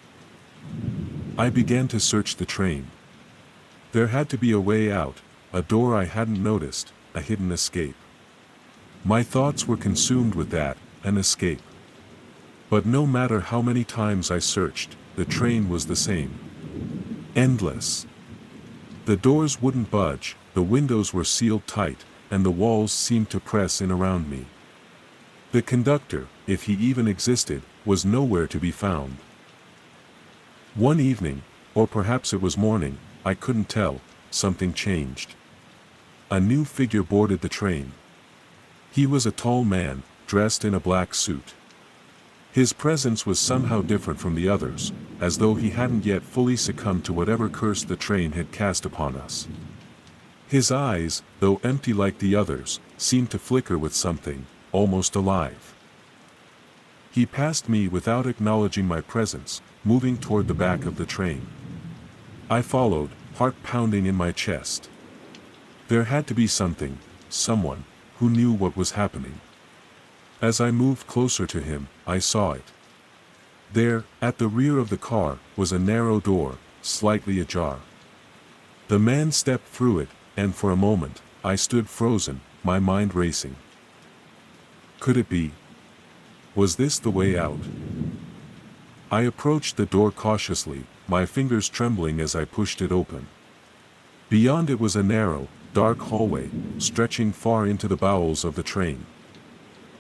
I began to search the train. There had to be a way out, a door I hadn't noticed, a hidden escape. My thoughts were consumed with that, an escape. But no matter how many times I searched, the train was the same. Endless. The doors wouldn't budge, the windows were sealed tight, and the walls seemed to press in around me. The conductor, if he even existed, was nowhere to be found. One evening, or perhaps it was morning, I couldn't tell, something changed. A new figure boarded the train. He was a tall man, dressed in a black suit. His presence was somehow different from the others, as though he hadn't yet fully succumbed to whatever curse the train had cast upon us. His eyes, though empty like the others, seemed to flicker with something, almost alive. He passed me without acknowledging my presence, moving toward the back of the train. I followed, heart pounding in my chest. There had to be something, someone, who knew what was happening. As I moved closer to him, I saw it. There, at the rear of the car, was a narrow door, slightly ajar. The man stepped through it, and for a moment, I stood frozen, my mind racing. Could it be? Was this the way out? I approached the door cautiously, my fingers trembling as I pushed it open. Beyond it was a narrow, dark hallway, stretching far into the bowels of the train.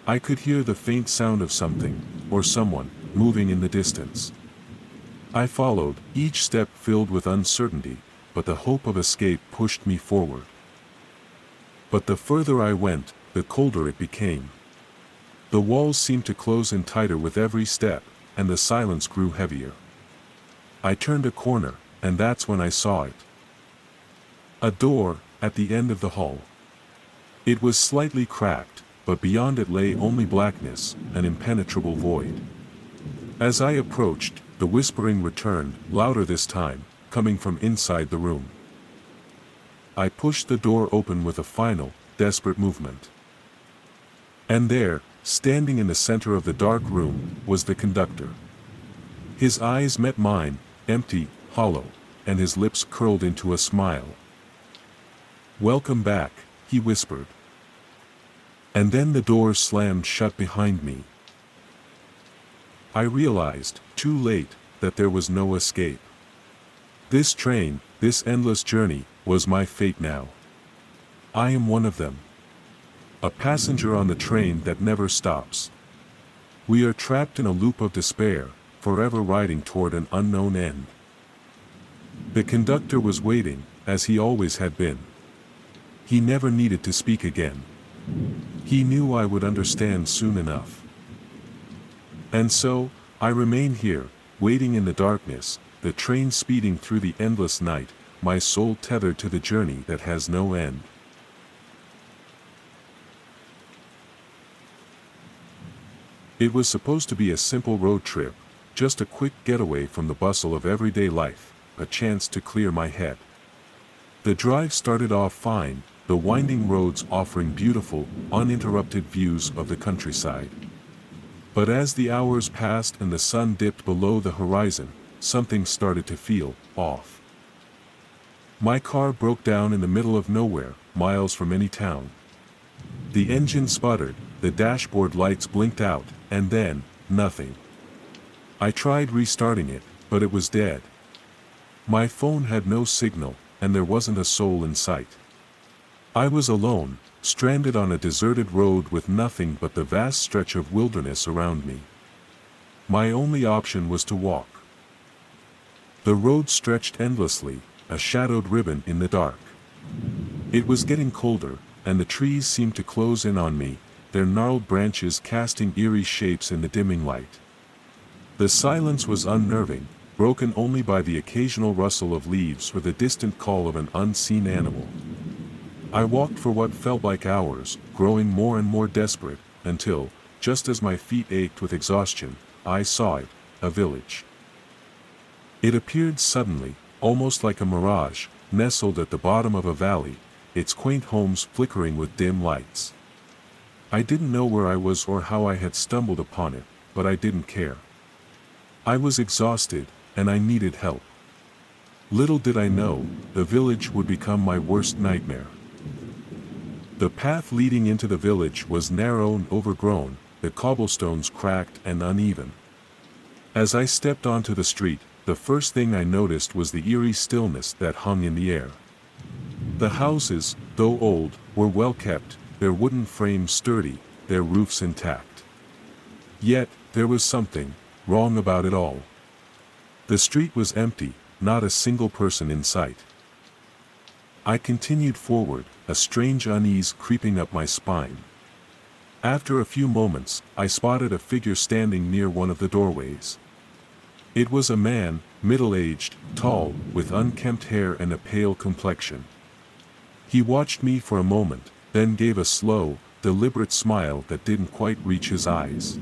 I could hear the faint sound of something, or someone, moving in the distance. I followed, each step filled with uncertainty, but the hope of escape pushed me forward. But the further I went, the colder it became. The walls seemed to close in tighter with every step, and the silence grew heavier. I turned a corner, and that's when I saw it. A door, at the end of the hall. It was slightly cracked, but beyond it lay only blackness, an impenetrable void. As I approached, the whispering returned, louder this time, coming from inside the room. I pushed the door open with a final, desperate movement. And there, standing in the center of the dark room, was the conductor. His eyes met mine, empty, hollow, and his lips curled into a smile. "Welcome back," he whispered. And then the door slammed shut behind me. I realized, too late, that there was no escape. This train, this endless journey, was my fate now. I am one of them. A passenger on the train that never stops. We are trapped in a loop of despair, forever riding toward an unknown end. The conductor was waiting, as he always had been. He never needed to speak again. He knew I would understand soon enough. And so, I remain here, waiting in the darkness, the train speeding through the endless night, my soul tethered to the journey that has no end. It was supposed to be a simple road trip, just a quick getaway from the bustle of everyday life, a chance to clear my head. The drive started off fine, the winding roads offering beautiful, uninterrupted views of the countryside. But as the hours passed and the sun dipped below the horizon, something started to feel off. My car broke down in the middle of nowhere, miles from any town. The engine sputtered, the dashboard lights blinked out, and then, nothing. I tried restarting it, but it was dead. My phone had no signal, and there wasn't a soul in sight. I was alone, stranded on a deserted road with nothing but the vast stretch of wilderness around me. My only option was to walk. The road stretched endlessly, a shadowed ribbon in the dark. It was getting colder, and the trees seemed to close in on me, their gnarled branches casting eerie shapes in the dimming light. The silence was unnerving, broken only by the occasional rustle of leaves or the distant call of an unseen animal. I walked for what felt like hours, growing more and more desperate, until, just as my feet ached with exhaustion, I saw it, a village. It appeared suddenly, almost like a mirage, nestled at the bottom of a valley, its quaint homes flickering with dim lights. I didn't know where I was or how I had stumbled upon it, but I didn't care. I was exhausted, and I needed help. Little did I know, the village would become my worst nightmare. The path leading into the village was narrow and overgrown, the cobblestones cracked and uneven. As I stepped onto the street, the first thing I noticed was the eerie stillness that hung in the air. The houses, though old, were well kept, their wooden frames sturdy, their roofs intact. Yet, there was something wrong about it all. The street was empty, not a single person in sight. I continued forward, a strange unease creeping up my spine. After a few moments, I spotted a figure standing near one of the doorways. It was a man, middle-aged, tall, with unkempt hair and a pale complexion. He watched me for a moment, then gave a slow, deliberate smile that didn't quite reach his eyes.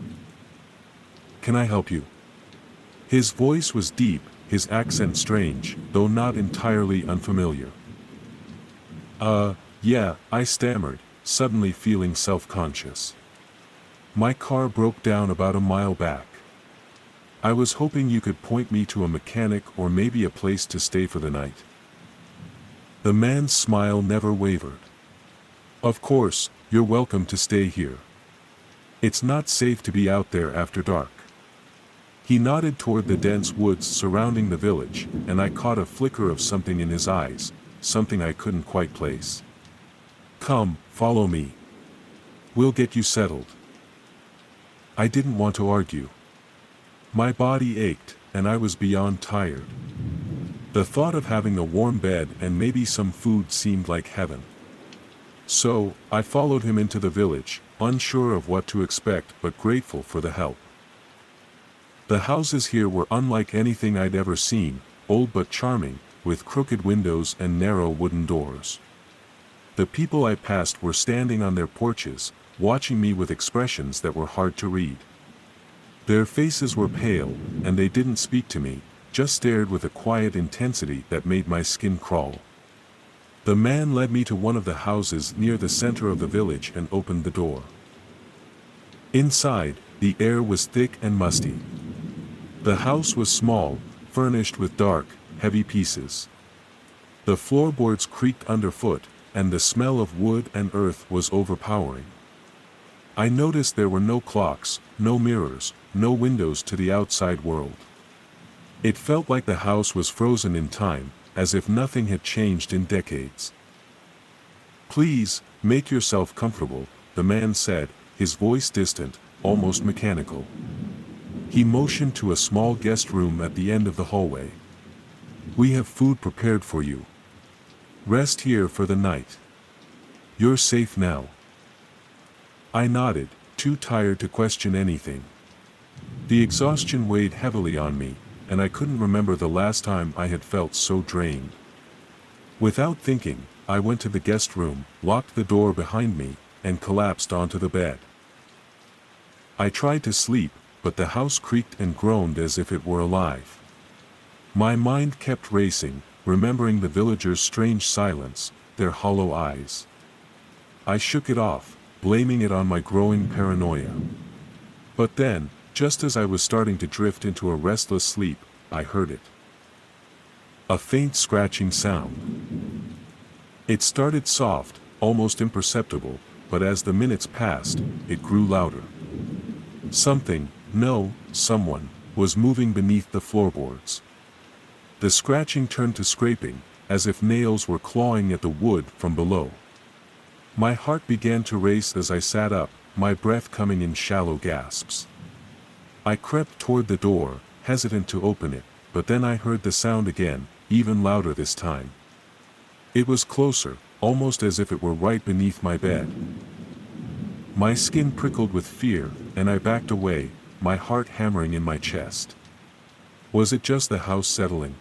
"Can I help you?" His voice was deep, his accent strange, though not entirely unfamiliar. Yeah," I stammered, suddenly feeling self-conscious. "My car broke down about a mile back. I was hoping you could point me to a mechanic or maybe a place to stay for the night." The man's smile never wavered. "Of course, you're welcome to stay here. It's not safe to be out there after dark." He nodded toward the dense woods surrounding the village, and I caught a flicker of something in his eyes, something I couldn't quite place. "Come, follow me. We'll get you settled." I didn't want to argue. My body ached, and I was beyond tired. The thought of having a warm bed and maybe some food seemed like heaven. So, I followed him into the village, unsure of what to expect but grateful for the help. The houses here were unlike anything I'd ever seen, old but charming, with crooked windows and narrow wooden doors. The people I passed were standing on their porches, watching me with expressions that were hard to read. Their faces were pale, and they didn't speak to me, just stared with a quiet intensity that made my skin crawl. The man led me to one of the houses near the center of the village and opened the door. Inside, the air was thick and musty. The house was small, furnished with dark, heavy pieces. The floorboards creaked underfoot, and the smell of wood and earth was overpowering. I noticed there were no clocks, no mirrors, no windows to the outside world. It felt like the house was frozen in time, as if nothing had changed in decades. "Please, make yourself comfortable," the man said, his voice distant, almost mechanical. He motioned to a small guest room at the end of the hallway. "We have food prepared for you. Rest here for the night. You're safe now." I nodded, too tired to question anything. The exhaustion weighed heavily on me, and I couldn't remember the last time I had felt so drained. Without thinking, I went to the guest room, locked the door behind me, and collapsed onto the bed. I tried to sleep, but the house creaked and groaned as if it were alive. My mind kept racing, remembering the villagers' strange silence, their hollow eyes. I shook it off, blaming it on my growing paranoia. But then, just as I was starting to drift into a restless sleep, I heard it. A faint scratching sound. It started soft, almost imperceptible, but as the minutes passed, it grew louder. Someone, was moving beneath the floorboards. The scratching turned to scraping, as if nails were clawing at the wood from below. My heart began to race as I sat up, my breath coming in shallow gasps. I crept toward the door, hesitant to open it, but then I heard the sound again, even louder this time. It was closer, almost as if it were right beneath my bed. My skin prickled with fear, and I backed away, my heart hammering in my chest. Was it just the house settling?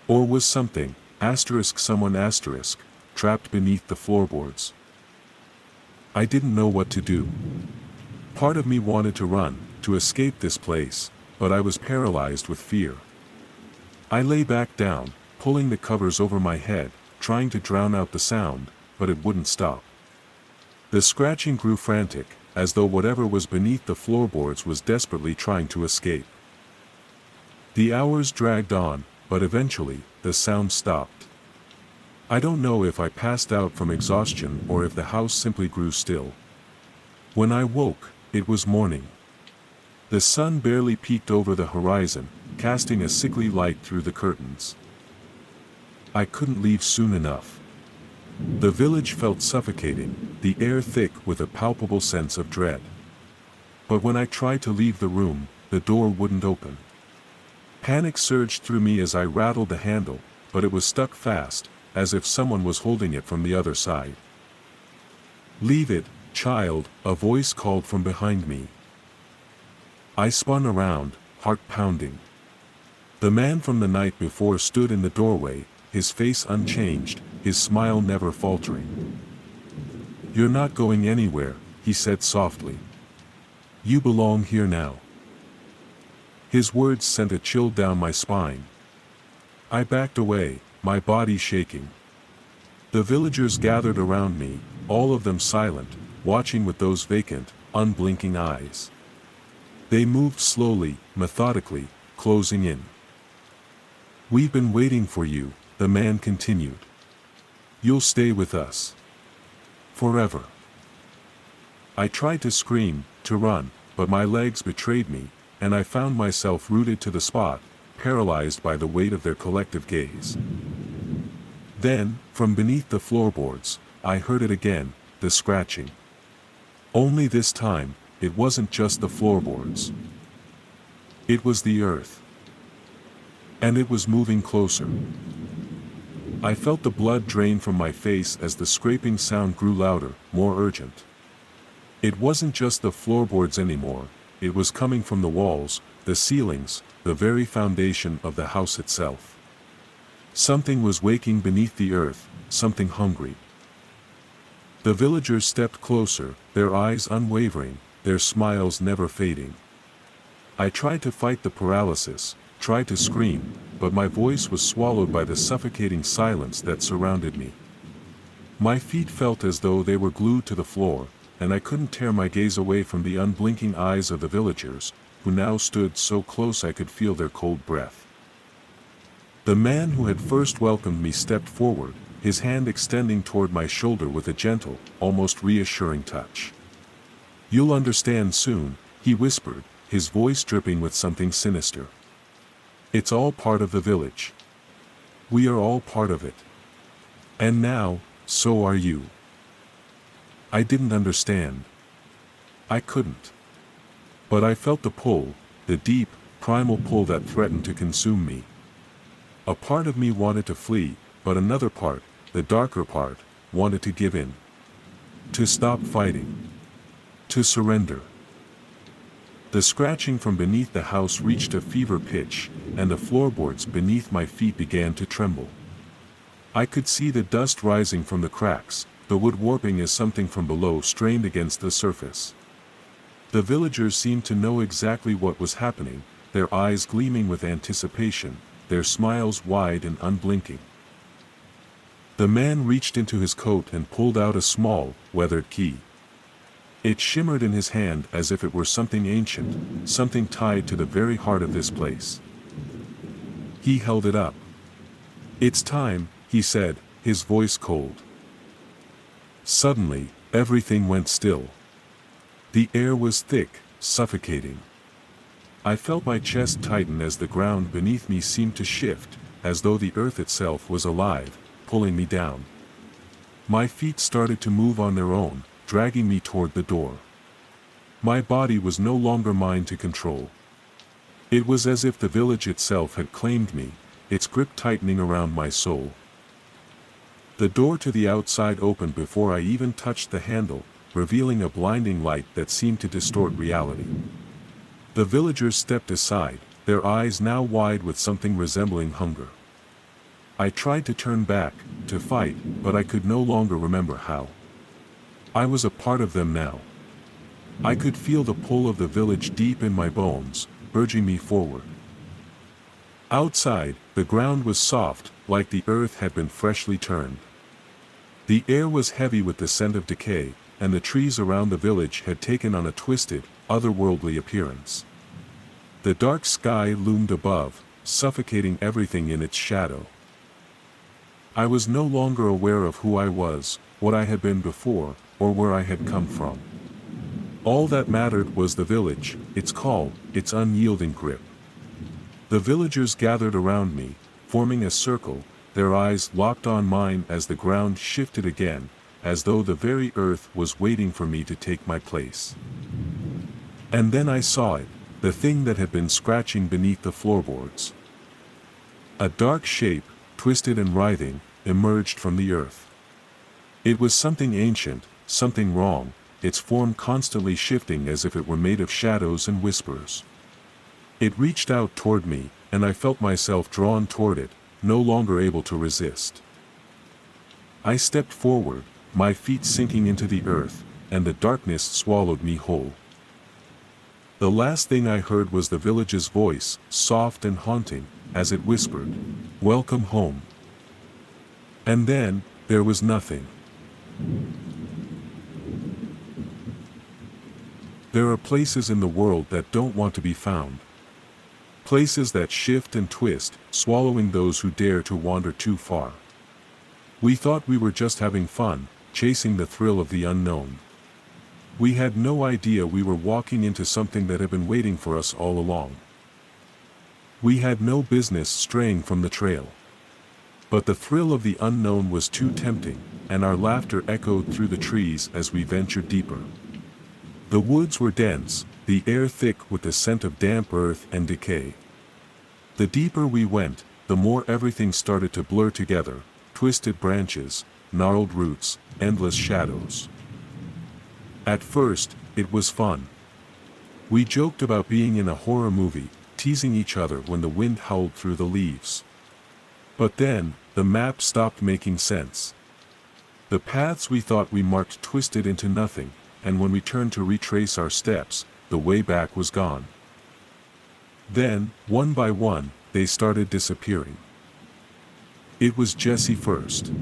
Or was something, someone, trapped beneath the floorboards? I didn't know what to do. Part of me wanted to run, to escape this place, but I was paralyzed with fear. I lay back down, pulling the covers over my head, trying to drown out the sound, but it wouldn't stop. The scratching grew frantic, as though whatever was beneath the floorboards was desperately trying to escape. The hours dragged on, but eventually, the sound stopped. I don't know if I passed out from exhaustion or if the house simply grew still. When I woke, it was morning. The sun barely peeked over the horizon, casting a sickly light through the curtains. I couldn't leave soon enough. The village felt suffocating, the air thick with a palpable sense of dread. But when I tried to leave the room, the door wouldn't open. Panic surged through me as I rattled the handle, but it was stuck fast, as if someone was holding it from the other side. "Leave it, child," a voice called from behind me. I spun around, heart pounding. The man from the night before stood in the doorway, his face unchanged, his smile never faltering. "You're not going anywhere," he said softly. "You belong here now." His words sent a chill down my spine. I backed away, my body shaking. The villagers gathered around me, all of them silent, watching with those vacant, unblinking eyes. They moved slowly, methodically, closing in. "We've been waiting for you," the man continued. "You'll stay with us. Forever." I tried to scream, to run, but my legs betrayed me, and I found myself rooted to the spot, paralyzed by the weight of their collective gaze. Then, from beneath the floorboards, I heard it again, the scratching. Only this time, it wasn't just the floorboards. It was the earth. And it was moving closer. I felt the blood drain from my face as the scraping sound grew louder, more urgent. It wasn't just the floorboards anymore, it was coming from the walls, the ceilings, the very foundation of the house itself. Something was waking beneath the earth, something hungry. The villagers stepped closer, their eyes unwavering, their smiles never fading. I tried to fight the paralysis, tried to scream, but my voice was swallowed by the suffocating silence that surrounded me. My feet felt as though they were glued to the floor, and I couldn't tear my gaze away from the unblinking eyes of the villagers, who now stood so close I could feel their cold breath. The man who had first welcomed me stepped forward, his hand extending toward my shoulder with a gentle, almost reassuring touch. "You'll understand soon," he whispered, his voice dripping with something sinister. "It's all part of the village. We are all part of it. And now, so are you." I didn't understand. I couldn't. But I felt the pull, the deep, primal pull that threatened to consume me. A part of me wanted to flee, but another part, the darker part, wanted to give in. To stop fighting. To surrender. The scratching from beneath the house reached a fever pitch, and the floorboards beneath my feet began to tremble. I could see the dust rising from the cracks, the wood warping as something from below strained against the surface. The villagers seemed to know exactly what was happening, their eyes gleaming with anticipation, their smiles wide and unblinking. The man reached into his coat and pulled out a small, weathered key. It shimmered in his hand as if it were something ancient, something tied to the very heart of this place. He held it up. "It's time," he said, his voice cold. Suddenly, everything went still. The air was thick, suffocating. I felt my chest tighten as the ground beneath me seemed to shift, as though the earth itself was alive, pulling me down. My feet started to move on their own, dragging me toward the door. My body was no longer mine to control. It was as if the village itself had claimed me, its grip tightening around my soul. The door to the outside opened before I even touched the handle, revealing a blinding light that seemed to distort reality. The villagers stepped aside, their eyes now wide with something resembling hunger. I tried to turn back, to fight, but I could no longer remember how. I was a part of them now. I could feel the pull of the village deep in my bones, urging me forward. Outside, the ground was soft, like the earth had been freshly turned. The air was heavy with the scent of decay, and the trees around the village had taken on a twisted, otherworldly appearance. The dark sky loomed above, suffocating everything in its shadow. I was no longer aware of who I was, what I had been before, or where I had come from. All that mattered was the village, its call, its unyielding grip. The villagers gathered around me, forming a circle, their eyes locked on mine as the ground shifted again, as though the very earth was waiting for me to take my place. And then I saw it, the thing that had been scratching beneath the floorboards. A dark shape, twisted and writhing, emerged from the earth. It was something ancient, something wrong, its form constantly shifting as if it were made of shadows and whispers. It reached out toward me, and I felt myself drawn toward it, no longer able to resist. I stepped forward, my feet sinking into the earth, and the darkness swallowed me whole. The last thing I heard was the village's voice, soft and haunting, as it whispered, "Welcome home." And then, there was nothing. There are places in the world that don't want to be found. Places that shift and twist, swallowing those who dare to wander too far. We thought we were just having fun, chasing the thrill of the unknown. We had no idea we were walking into something that had been waiting for us all along. We had no business straying from the trail. But the thrill of the unknown was too tempting, and our laughter echoed through the trees as we ventured deeper. The woods were dense, the air thick with the scent of damp earth and decay. The deeper we went, the more everything started to blur together, twisted branches, gnarled roots, endless shadows. At first, it was fun. We joked about being in a horror movie, teasing each other when the wind howled through the leaves. But then, the map stopped making sense. The paths we thought we marked twisted into nothing, and when we turned to retrace our steps, the way back was gone. Then, one by one, they started disappearing. It was Jesse first.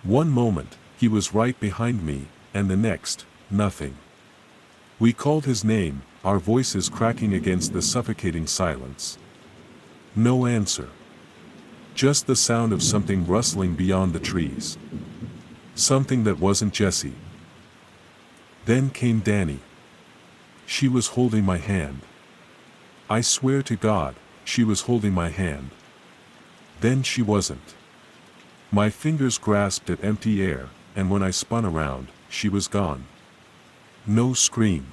One moment, he was right behind me, and the next, nothing. We called his name, our voices cracking against the suffocating silence. No answer. Just the sound of something rustling beyond the trees. Something that wasn't Jesse. Then came Danny. She was holding my hand. I swear to God, she was holding my hand. Then she wasn't. My fingers grasped at empty air, and when I spun around, she was gone. No scream.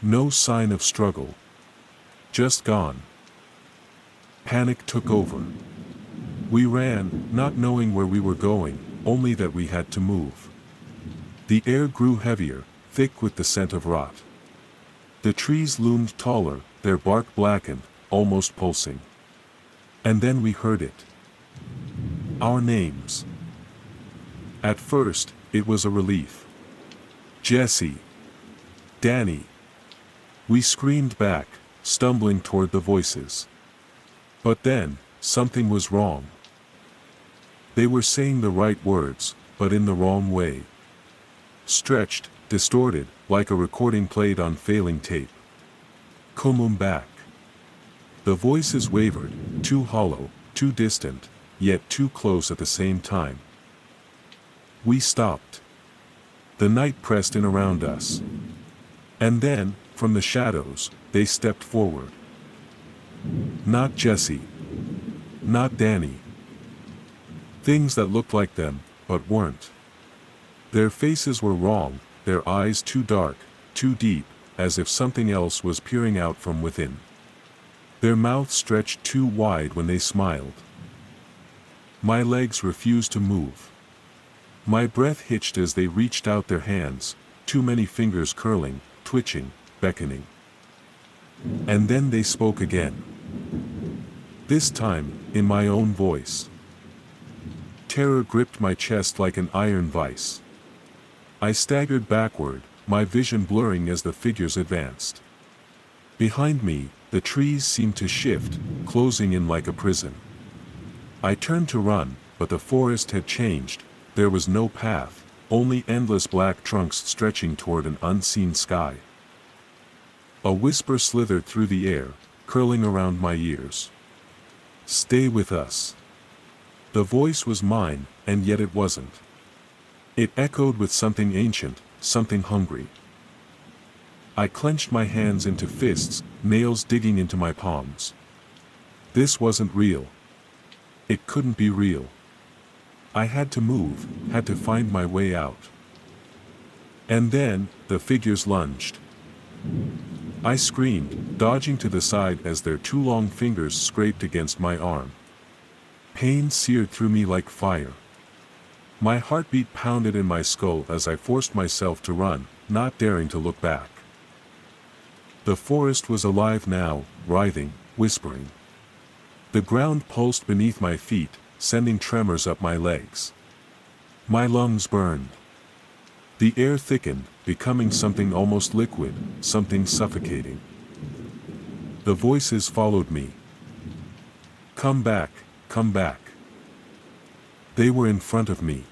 No sign of struggle. Just gone. Panic took over. We ran, not knowing where we were going, only that we had to move. The air grew heavier, thick with the scent of rot. The trees loomed taller, their bark blackened, almost pulsing. And then we heard it. Our names. At first, it was a relief. Jesse. Danny. We screamed back, stumbling toward the voices. But then, something was wrong. They were saying the right words, but in the wrong way. Stretched, distorted, like a recording played on failing tape. Come back. The voices wavered, too hollow, too distant, yet too close at the same time. We stopped. The night pressed in around us. And then, from the shadows, they stepped forward. Not Jesse. Not Danny. Things that looked like them, but weren't. Their faces were wrong, their eyes too dark, too deep, as if something else was peering out from within. Their mouths stretched too wide when they smiled. My legs refused to move. My breath hitched as they reached out their hands, too many fingers curling, twitching, beckoning. And then they spoke again. This time, in my own voice. Terror gripped my chest like an iron vice. I staggered backward, my vision blurring as the figures advanced. Behind me, the trees seemed to shift, closing in like a prison. I turned to run, but the forest had changed. There was no path, only endless black trunks stretching toward an unseen sky. A whisper slithered through the air, curling around my ears. Stay with us. The voice was mine, and yet it wasn't. It echoed with something ancient, something hungry. I clenched my hands into fists, nails digging into my palms. This wasn't real. It couldn't be real. I had to move, had to find my way out. And then, the figures lunged. I screamed, dodging to the side as their two long fingers scraped against my arm. Pain seared through me like fire. My heartbeat pounded in my skull as I forced myself to run, not daring to look back. The forest was alive now, writhing, whispering. The ground pulsed beneath my feet, sending tremors up my legs. My lungs burned. The air thickened, becoming something almost liquid, something suffocating. The voices followed me. Come back, come back. They were in front of me.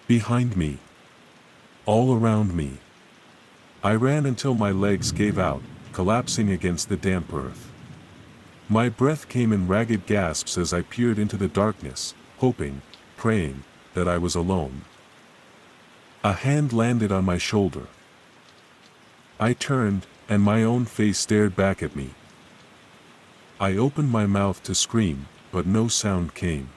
Behind me. All around me. I ran until my legs gave out, collapsing against the damp earth. My breath came in ragged gasps as I peered into the darkness, hoping, praying, that I was alone. A hand landed on my shoulder. I turned, and my own face stared back at me. I opened my mouth to scream, but no sound came.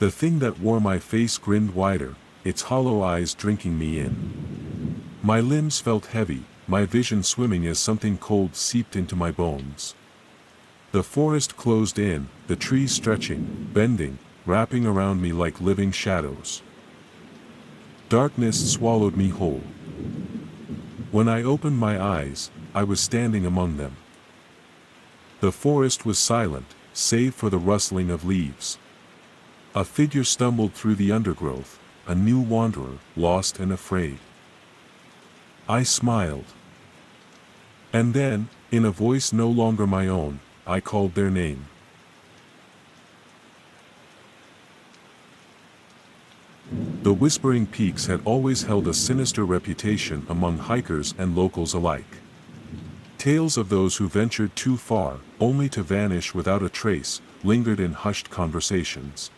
The thing that wore my face grinned wider, its hollow eyes drinking me in. My limbs felt heavy, my vision swimming as something cold seeped into my bones. The forest closed in, the trees stretching, bending, wrapping around me like living shadows. Darkness swallowed me whole. When I opened my eyes, I was standing among them. The forest was silent, save for the rustling of leaves. A figure stumbled through the undergrowth, a new wanderer, lost and afraid. I smiled. And then, in a voice no longer my own, I called their name. The Whispering Peaks had always held a sinister reputation among hikers and locals alike. Tales of those who ventured too far, only to vanish without a trace, lingered in hushed conversations.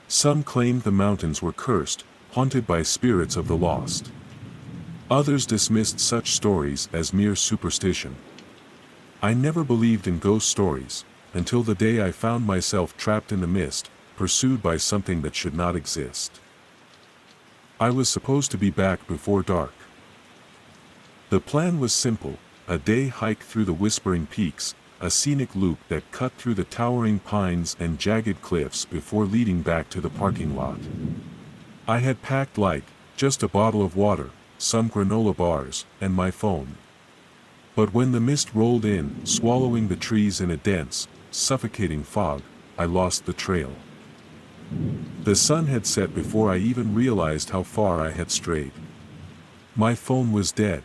Some claimed the mountains were cursed, haunted by spirits of the lost. Others dismissed such stories as mere superstition. I never believed in ghost stories, until the day I found myself trapped in the mist, pursued by something that should not exist. I was supposed to be back before dark. The plan was simple, a day hike through the Whispering Peaks, a scenic loop that cut through the towering pines and jagged cliffs before leading back to the parking lot. I had packed light, just a bottle of water, some granola bars, and my phone. But when the mist rolled in, swallowing the trees in a dense, suffocating fog, I lost the trail. The sun had set before I even realized how far I had strayed. My phone was dead.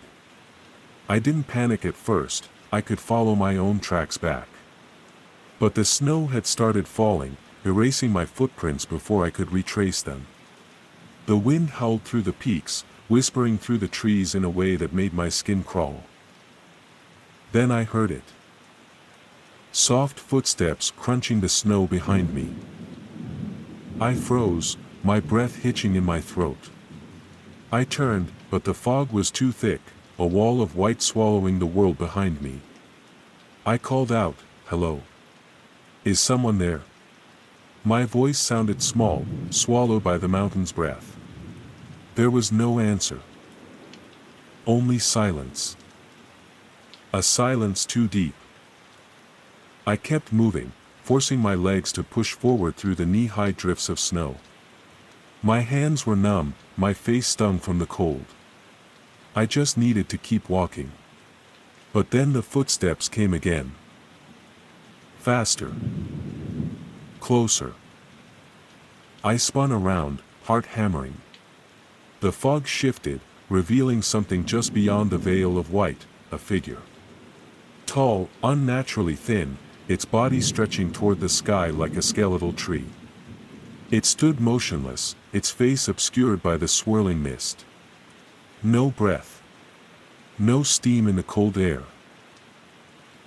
I didn't panic at first, I could follow my own tracks back. But the snow had started falling, erasing my footprints before I could retrace them. The wind howled through the peaks, whispering through the trees in a way that made my skin crawl. Then I heard it. Soft footsteps crunching the snow behind me. I froze, my breath hitching in my throat. I turned, but the fog was too thick, a wall of white swallowing the world behind me. I called out, "Hello? Is someone there?" My voice sounded small, swallowed by the mountain's breath. There was no answer. Only silence. A silence too deep. I kept moving, forcing my legs to push forward through the knee-high drifts of snow. My hands were numb, my face stung from the cold. I just needed to keep walking. But then the footsteps came again. Faster. Closer. I spun around, heart hammering. The fog shifted, revealing something just beyond the veil of white, a figure. Tall, unnaturally thin, its body stretching toward the sky like a skeletal tree. It stood motionless, its face obscured by the swirling mist. No breath. No steam in the cold air.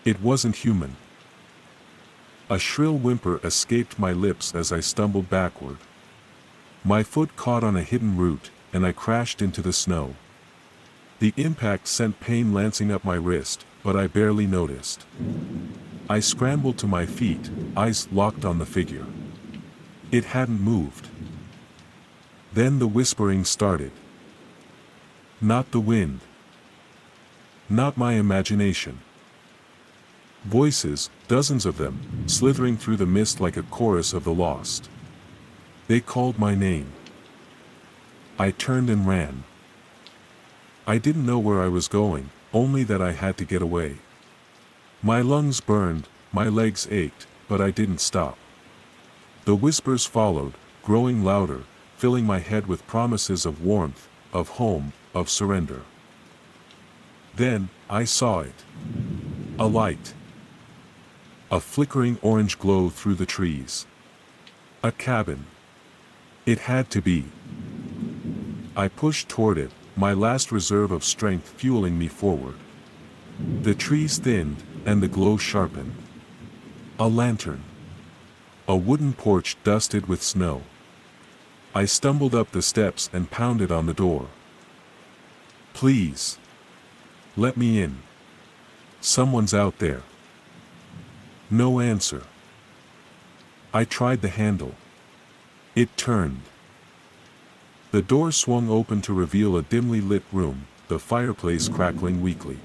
It wasn't human. A shrill whimper escaped my lips as I stumbled backward. My foot caught on a hidden root, and I crashed into the snow. The impact sent pain lancing up my wrist, but I barely noticed. I scrambled to my feet, eyes locked on the figure. It hadn't moved. Then the whispering started. Not the wind. Not my imagination. Voices, dozens of them, slithering through the mist like a chorus of the lost. They called my name. I turned and ran. I didn't know where I was going, only that I had to get away. My lungs burned, my legs ached, but I didn't stop. The whispers followed, growing louder, filling my head with promises of warmth, of home, of surrender. Then, I saw it. A light. A flickering orange glow through the trees. A cabin. It had to be. I pushed toward it, my last reserve of strength fueling me forward. The trees thinned, and the glow sharpened. A lantern. A wooden porch dusted with snow. I stumbled up the steps and pounded on the door. Please. Let me in. Someone's out there. No answer. I tried the handle. It turned. The door swung open to reveal a dimly lit room, the fireplace crackling weakly.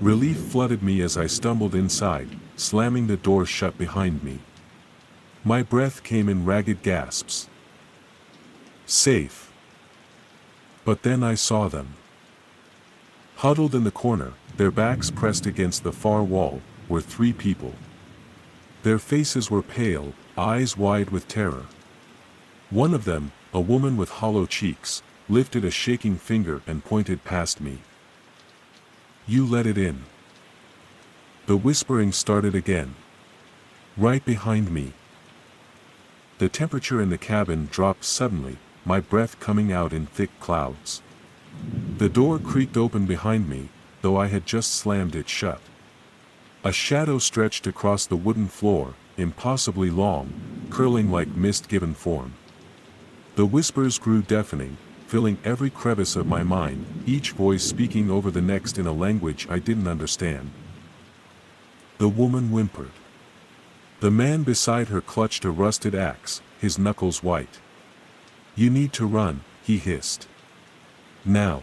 Relief flooded me as I stumbled inside, slamming the door shut behind me. My breath came in ragged gasps. Safe. But then I saw them. Huddled in the corner, their backs pressed against the far wall, were 3 people. Their faces were pale, eyes wide with terror. One of them, a woman with hollow cheeks, lifted a shaking finger and pointed past me. You let it in. The whispering started again. Right behind me. The temperature in the cabin dropped suddenly, my breath coming out in thick clouds. The door creaked open behind me, though I had just slammed it shut. A shadow stretched across the wooden floor, impossibly long, curling like mist-given form. The whispers grew deafening, filling every crevice of my mind, each voice speaking over the next in a language I didn't understand. The woman whimpered. The man beside her clutched a rusted axe, his knuckles white. You need to run, he hissed. Now.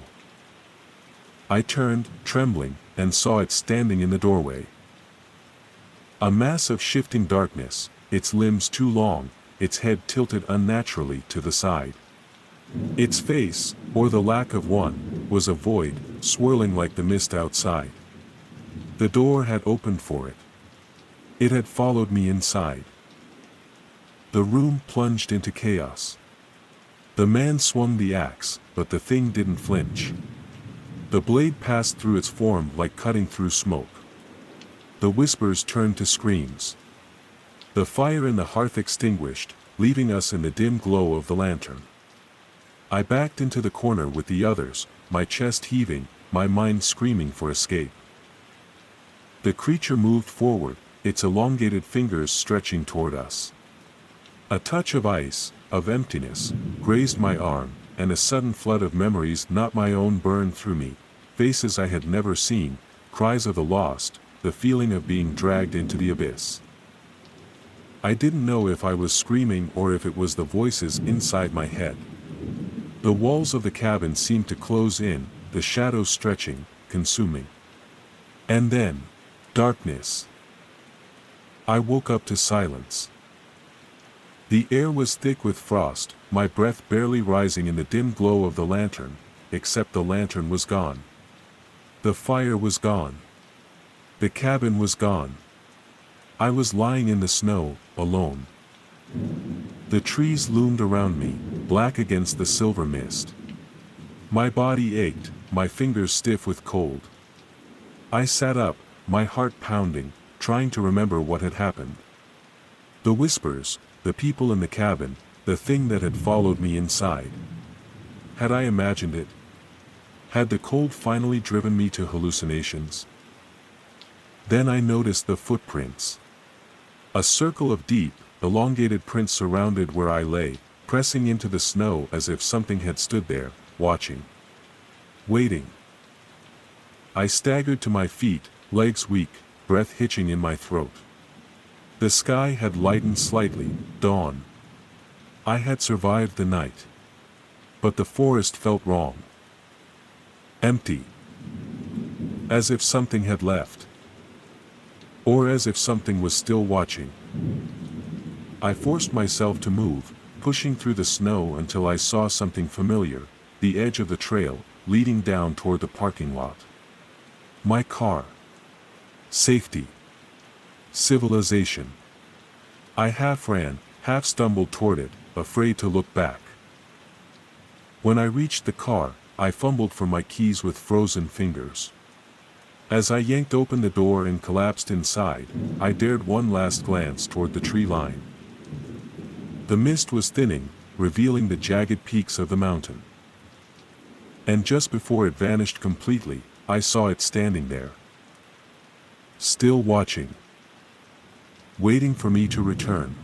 I turned, trembling, and saw it standing in the doorway. A mass of shifting darkness, its limbs too long, its head tilted unnaturally to the side. Its face, or the lack of one, was a void, swirling like the mist outside. The door had opened for it. It had followed me inside. The room plunged into chaos. The man swung the axe, but the thing didn't flinch. The blade passed through its form like cutting through smoke. The whispers turned to screams. The fire in the hearth extinguished, leaving us in the dim glow of the lantern. I backed into the corner with the others, my chest heaving, my mind screaming for escape. The creature moved forward, its elongated fingers stretching toward us. A touch of ice, of emptiness, grazed my arm, and a sudden flood of memories not my own burned through me, faces I had never seen, cries of the lost, the feeling of being dragged into the abyss. I didn't know if I was screaming or if it was the voices inside my head. The walls of the cabin seemed to close in, the shadows stretching, consuming. And then, darkness. I woke up to silence. The air was thick with frost, my breath barely rising in the dim glow of the lantern, except the lantern was gone. The fire was gone. The cabin was gone. I was lying in the snow, alone. The trees loomed around me, black against the silver mist. My body ached, my fingers stiff with cold. I sat up, my heart pounding, trying to remember what had happened. The whispers, the people in the cabin, the thing that had followed me inside. Had I imagined it? Had the cold finally driven me to hallucinations? Then I noticed the footprints. A circle of deep, elongated prints surrounded where I lay, pressing into the snow as if something had stood there, watching. Waiting. I staggered to my feet, legs weak, breath hitching in my throat. The sky had lightened slightly, dawn. I had survived the night. But the forest felt wrong. Empty. As if something had left. Or as if something was still watching. I forced myself to move, pushing through the snow until I saw something familiar, the edge of the trail, leading down toward the parking lot. My car. Safety. Civilization. I half ran, half stumbled toward it, afraid to look back. When I reached the car, I fumbled for my keys with frozen fingers. As I yanked open the door and collapsed inside, I dared one last glance toward the tree line. The mist was thinning, revealing the jagged peaks of the mountain. And just before it vanished completely, I saw it standing there. Still watching. Waiting for me to return.